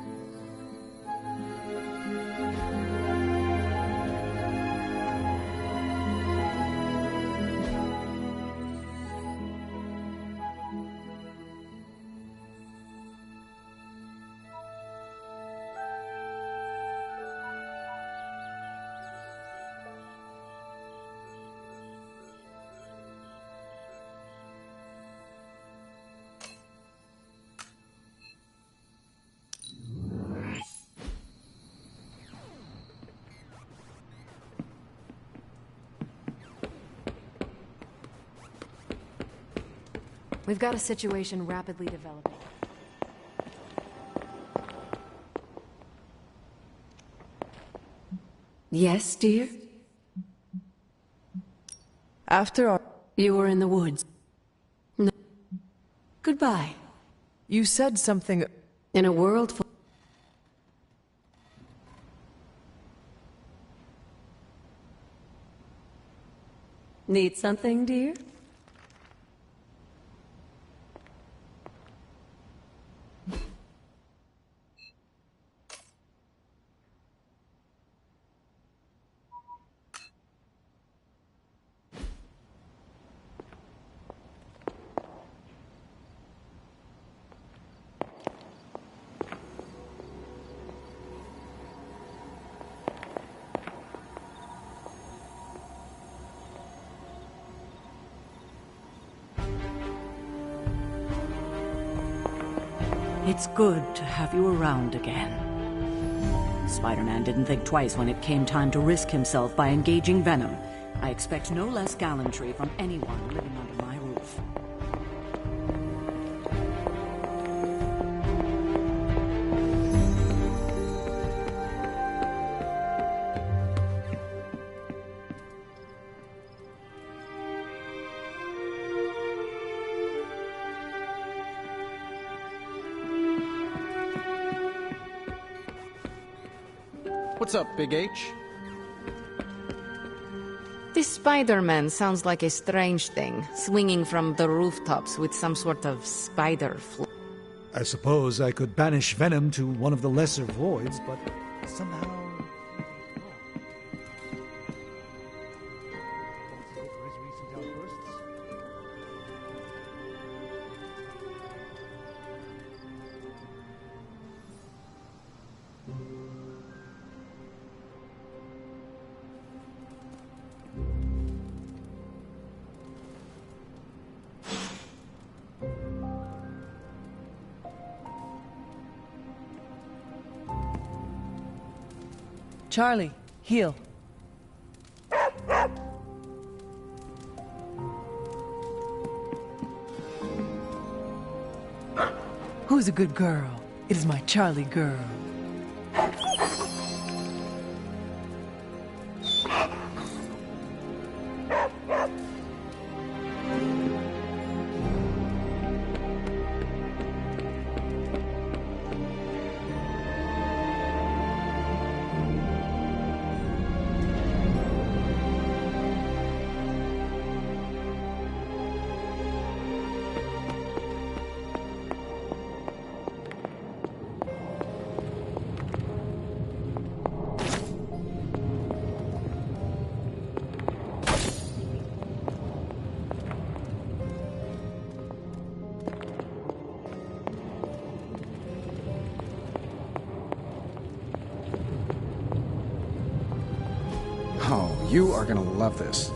We've got a situation rapidly developing. Yes, dear? After our... You were in the woods. No. Goodbye. You said something... In a world full... Need something, dear? It's good to have you around again. Spider-Man didn't think twice when it came time to risk himself by engaging Venom. I expect no less gallantry from anyone living under my roof. What's up, Big H? This Spider-Man sounds like a strange thing, swinging from the rooftops with some sort of spider I suppose I could banish Venom to one of the lesser voids, but somehow... Charlie, heal. Who's a good girl? It is my Charlie girl. Oh, you are gonna love this.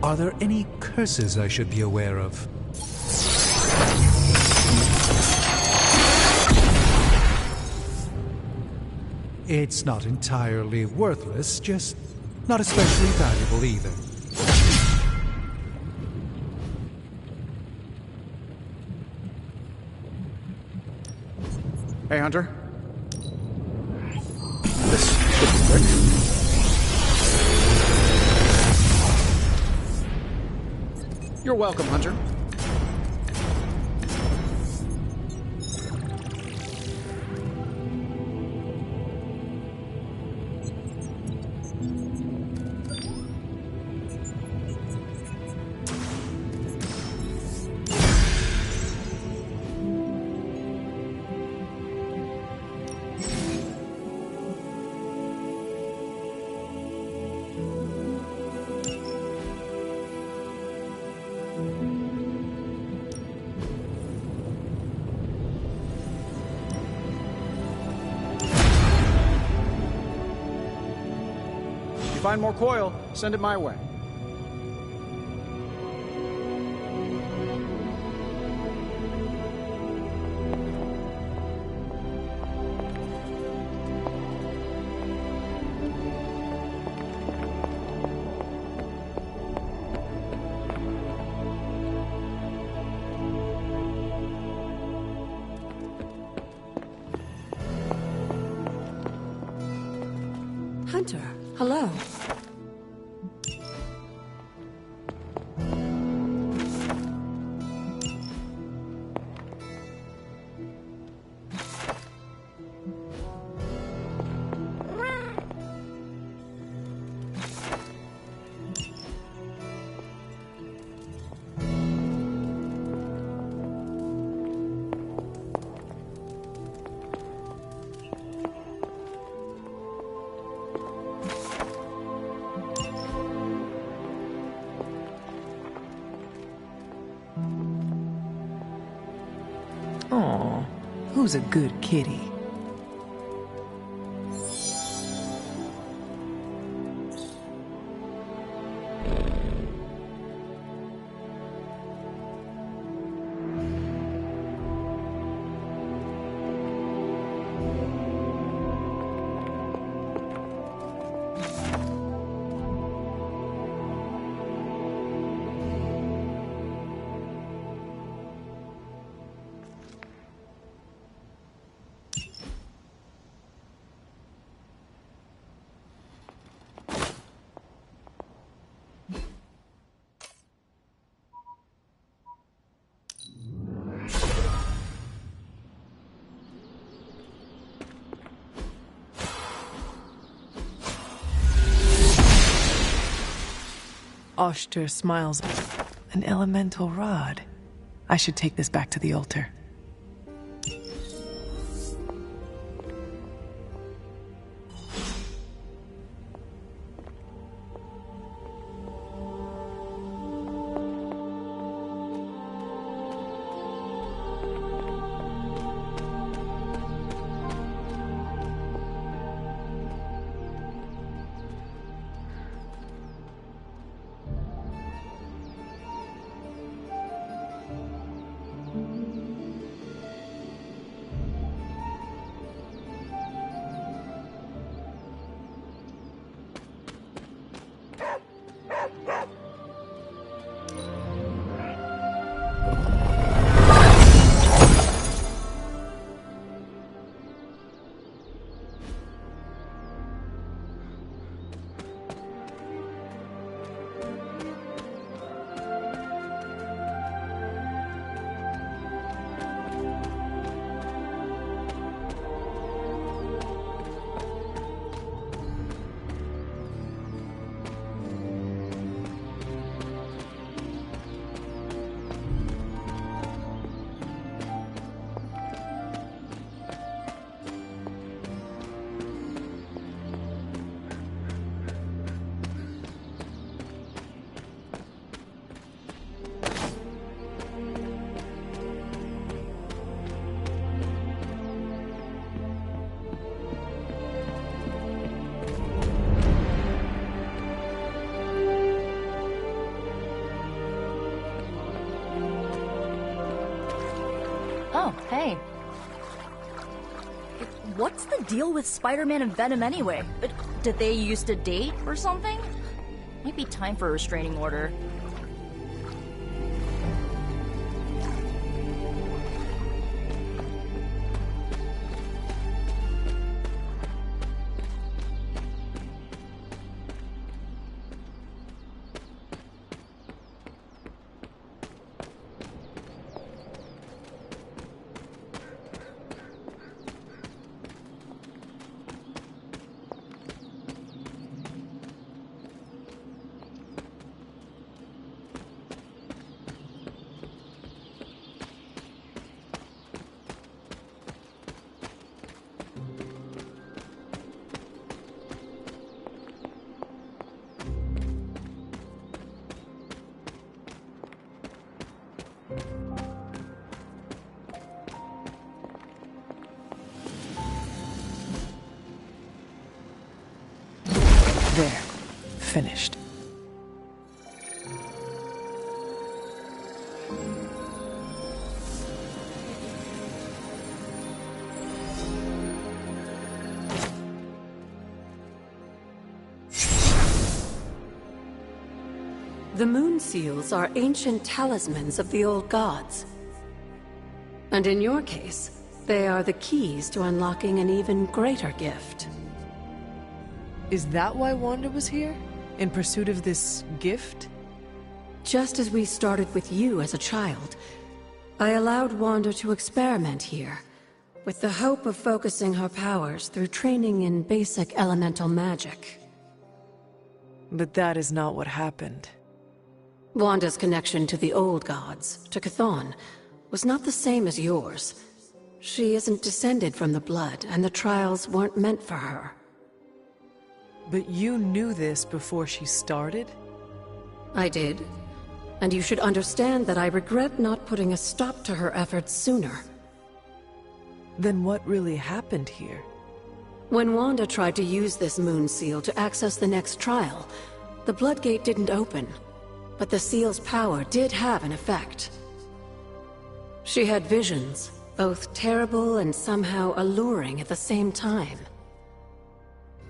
Are there any curses I should be aware of? It's not entirely worthless, just not especially valuable either. Hey, Hunter. This should be quick. You're welcome, Hunter. If you find more coil, send it my way. Hunter, hello. Aw, who's a good kitty? Oster smiles. An elemental rod. I should take this back to the altar. Oh, hey. What's the deal with Spider-Man and Venom anyway? Did they used to date or something? Might be time for a restraining order. There. Finished. The moon seals are ancient talismans of the old gods. And in your case, they are the keys to unlocking an even greater gift. Is that why Wanda was here? In pursuit of this gift? Just as we started with you as a child, I allowed Wanda to experiment here, with the hope of focusing her powers through training in basic elemental magic. But that is not what happened. Wanda's connection to the old gods, to Chthon, was not the same as yours. She isn't descended from the blood, and the trials weren't meant for her. But you knew this before she started? I did. And you should understand that I regret not putting a stop to her efforts sooner. Then what really happened here? When Wanda tried to use this moon seal to access the next trial, the Bloodgate didn't open. But the seal's power did have an effect. She had visions, both terrible and somehow alluring at the same time.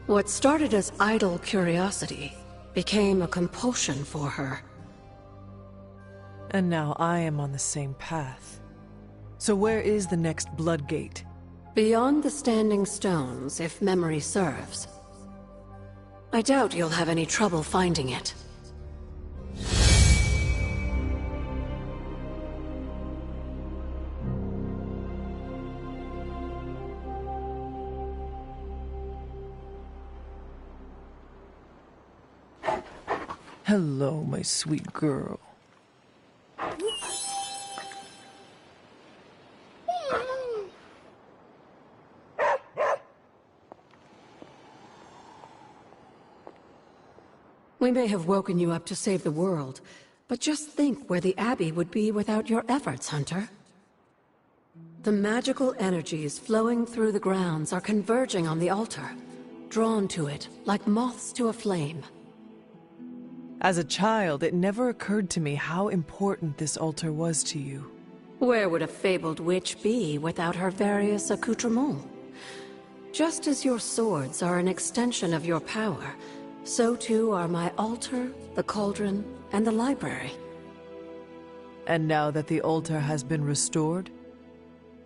What started as idle curiosity became a compulsion for her. And now I am on the same path. So where is the next Bloodgate? Beyond the Standing Stones, if memory serves. I doubt you'll have any trouble finding it. Hello, my sweet girl. We may have woken you up to save the world, but just think where the Abbey would be without your efforts, Hunter. The magical energies flowing through the grounds are converging on the altar, drawn to it like moths to a flame. As a child, it never occurred to me how important this altar was to you. Where would a fabled witch be without her various accoutrements? Just as your swords are an extension of your power, so too are my altar, the cauldron, and the library. And now that the altar has been restored?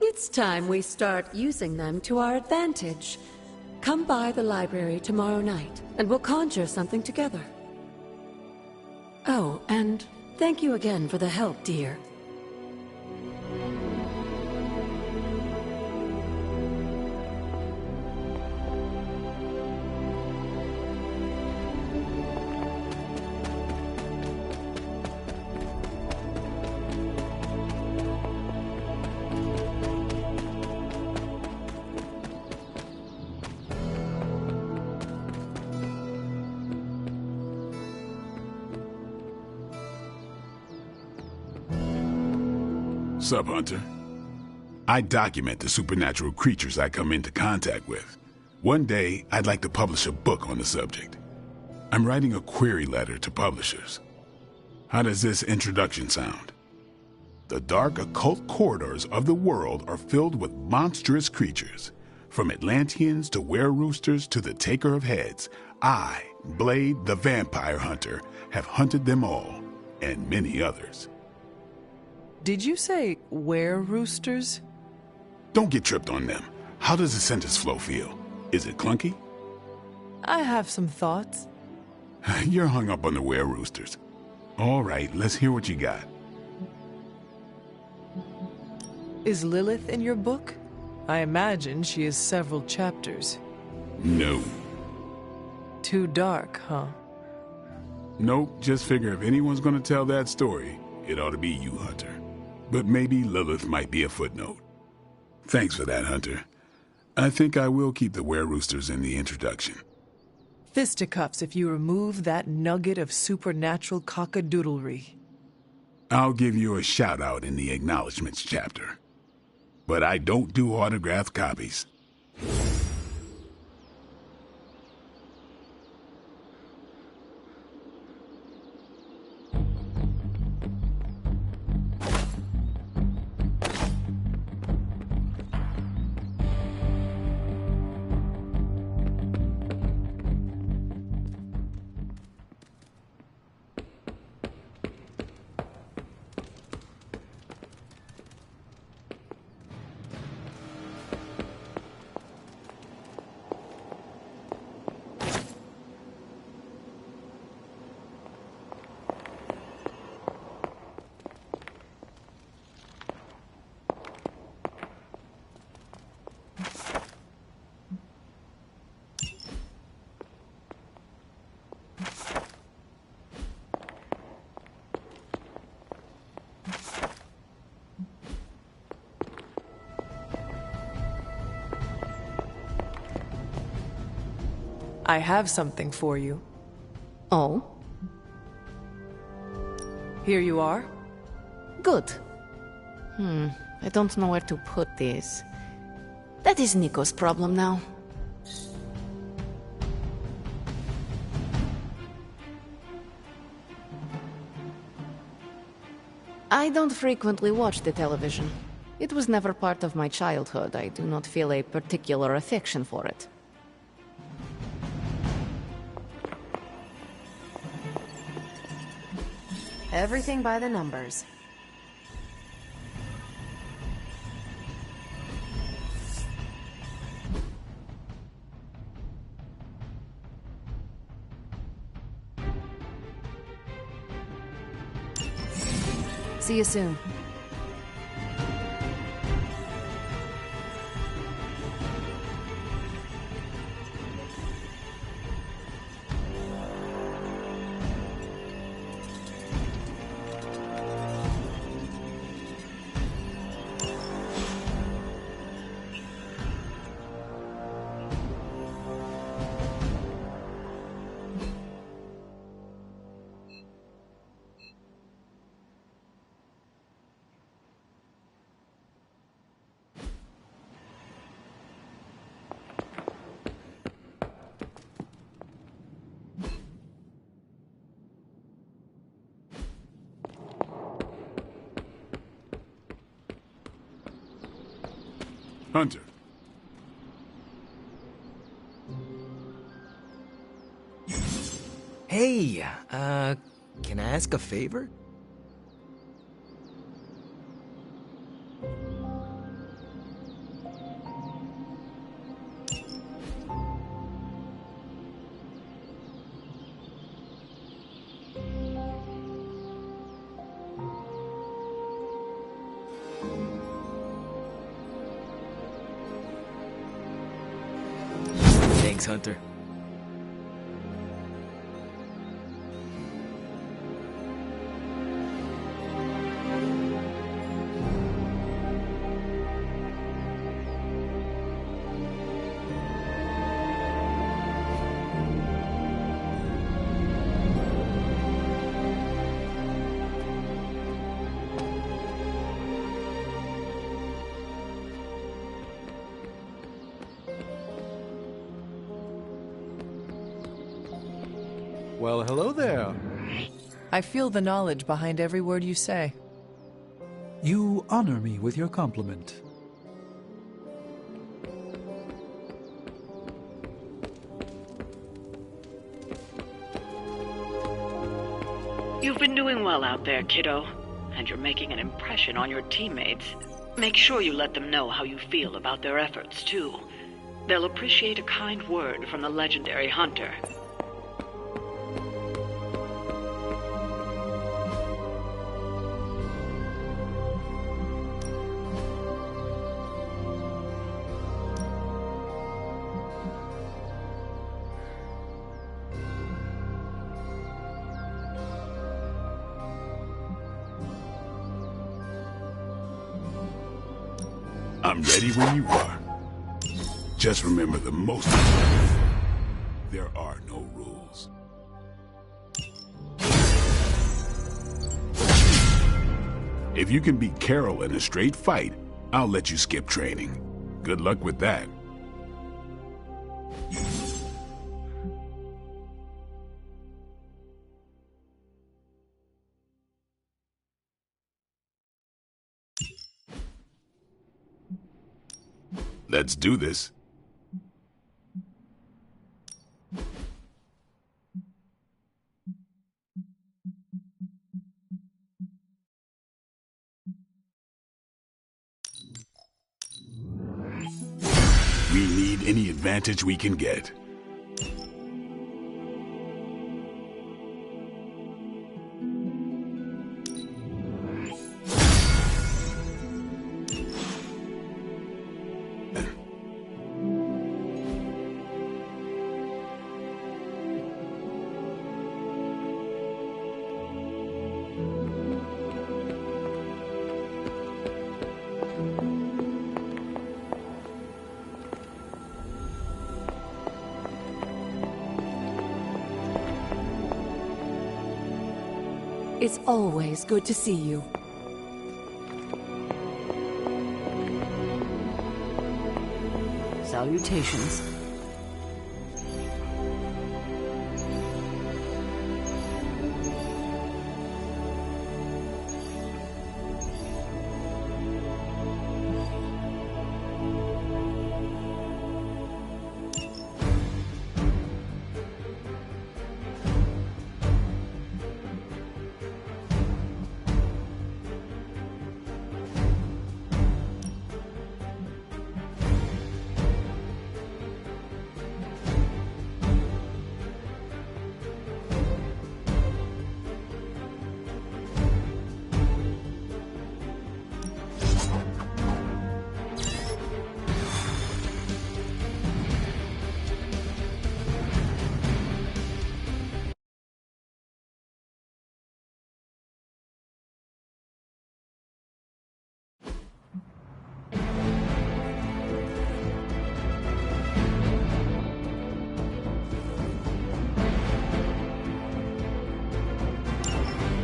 It's time we start using them to our advantage. Come by the library tomorrow night, and we'll conjure something together. Oh, and thank you again for the help, dear. Sup, Hunter? I document the supernatural creatures I come into contact with. One day, I'd like to publish a book on the subject. I'm writing a query letter to publishers. How does this introduction sound? The dark occult corridors of the world are filled with monstrous creatures. From Atlanteans to were-roosters to the Taker of Heads, I, Blade the Vampire Hunter, have hunted them all, and many others. Did you say were-roosters? Don't get tripped on them. How does the sentence flow feel? Is it clunky? I have some thoughts. You're hung up on the were-roosters. All right, let's hear what you got. Is Lilith in your book? I imagine she has several chapters. No. Too dark, huh? Nope, just figure if anyone's gonna tell that story, it ought to be you, Hunter. But maybe Lilith might be a footnote. Thanks for that, Hunter. I think I will keep the were-roosters in the introduction. Fisticuffs if you remove that nugget of supernatural cockadoodlery. I'll give you a shout-out in the acknowledgments chapter. But I don't do autographed copies. I have something for you. Oh? Here you are. Good. I don't know where to put this. That is Nico's problem now. I don't frequently watch the television. It was never part of my childhood. I do not feel a particular affection for it. Everything by the numbers. See you soon. Hunter. Hey, can I ask a favor? Thanks, Hunter. Well, hello there. I feel the knowledge behind every word you say. You honor me with your compliment. You've been doing well out there, kiddo, and you're making an impression on your teammates. Make sure you let them know how you feel about their efforts, too. They'll appreciate a kind word from the legendary hunter. I'm ready when you are. Just remember the most important. There are no rules. If you can beat Carol in a straight fight, I'll let you skip training. Good luck with that. Let's do this. We need any advantage we can get. It's always good to see you. Salutations.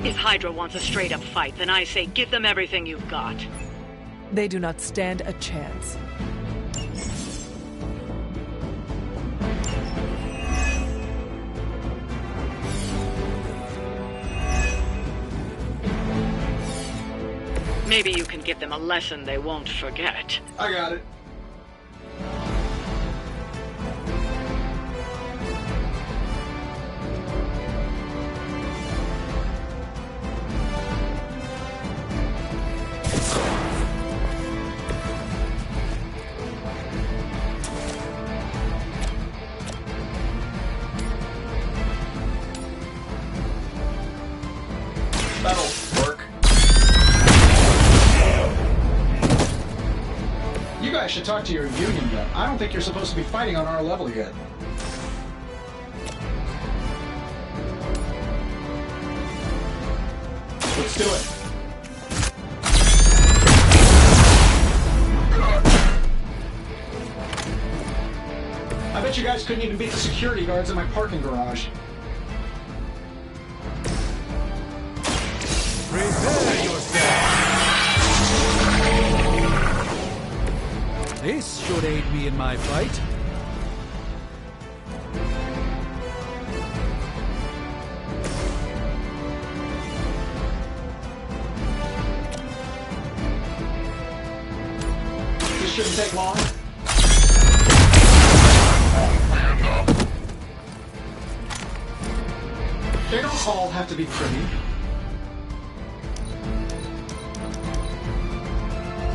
If Hydra wants a straight-up fight, then I say give them everything you've got. They do not stand a chance. Maybe you can give them a lesson they won't forget. I got it. That'll work. You guys should talk to your union rep. I don't think you're supposed to be fighting on our level yet. Let's do it. I bet you guys couldn't even beat the security guards in my parking garage. Prepare yourself! This should aid me in my fight. This shouldn't take long. They don't all have to be pretty.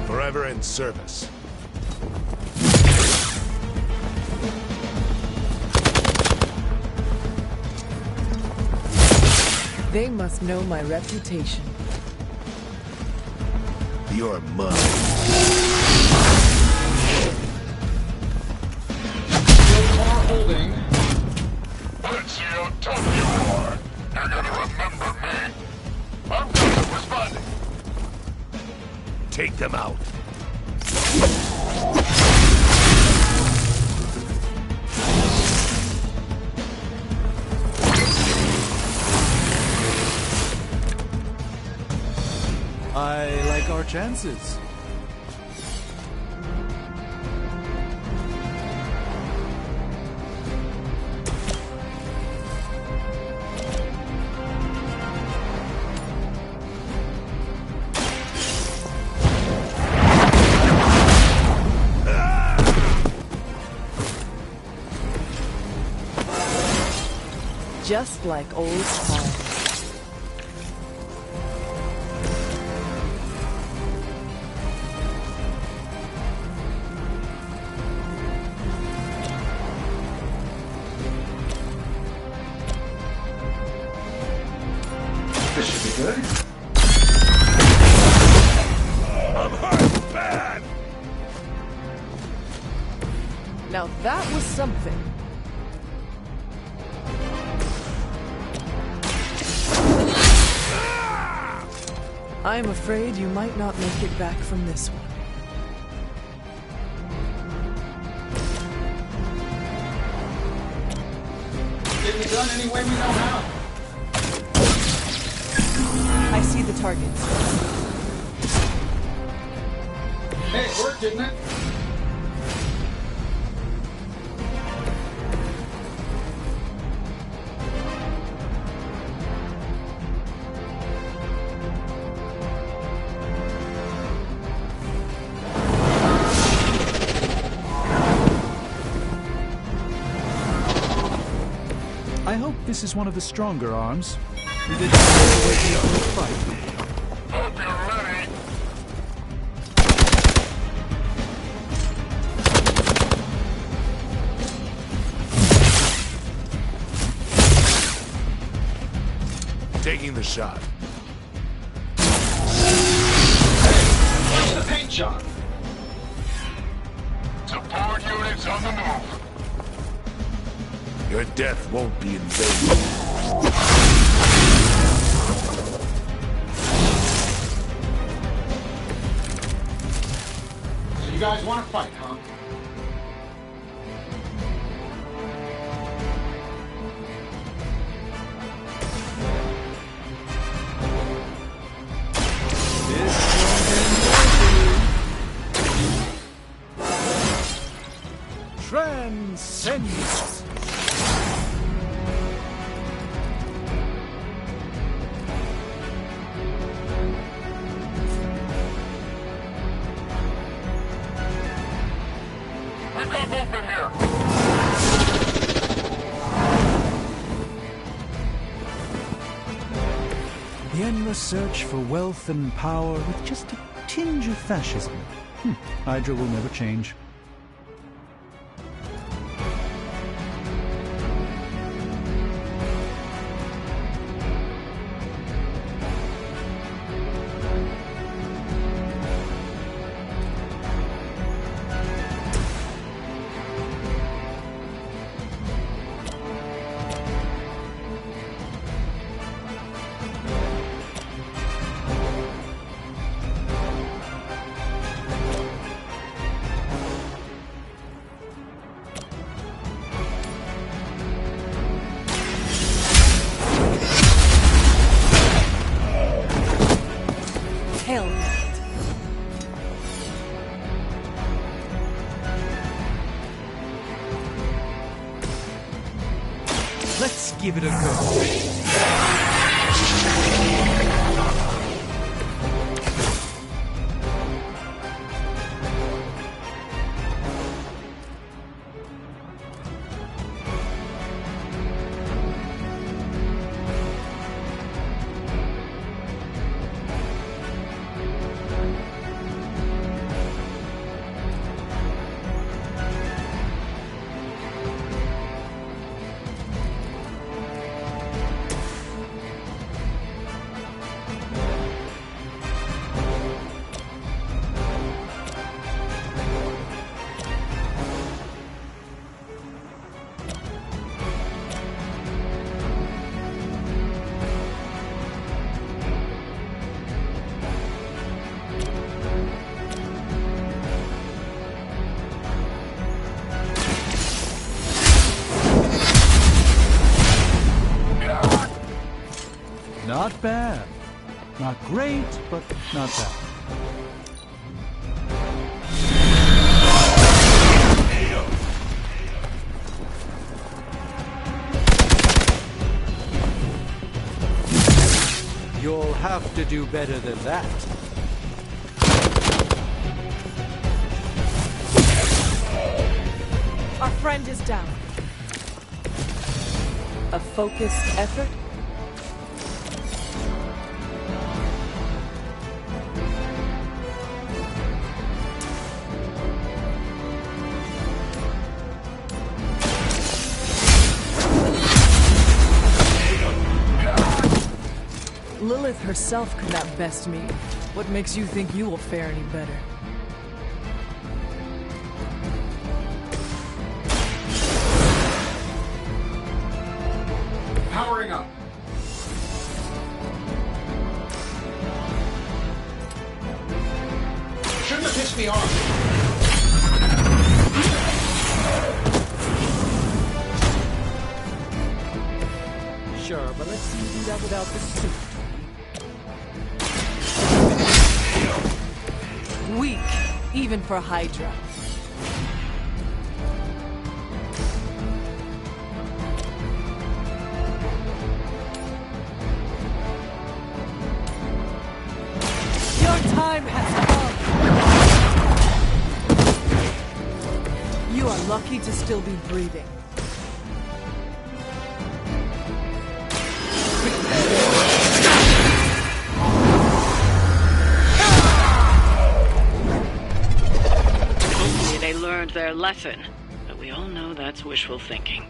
Forever in service. They must know my reputation. You're mine. Holding. Let's see how tough you are. You're gonna remember me. I'm good at responding. Take them out. I like our chances. Just like old times. This should be good. I'm hurt bad. Now that was something. I'm afraid you might not make it back from this one. Get it done any way we know how. I see the targets. Hey, it worked, didn't it? I hope this is one of the stronger arms. You didn't wake me up in a fight. Hope you're ready. Taking the shot. Where's the paint job? Support units on the move. Your death won't be in vain. So you guys want to fight, huh? Transcendence. We've got movement here. The endless search for wealth and power with just a tinge of fascism. Hydra will never change. Let's give it a go. Not bad. Not great, but not bad. You'll have to do better than that. Our friend is down. A focused effort? Lilith herself could not best me. What makes you think you will fare any better? Powering up. Shouldn't have pissed me off. Sure, but let's see you do that without the suit. Weak, even for Hydra. Your time has come. You are lucky to still be breathing. They learned their lesson, but we all know that's wishful thinking.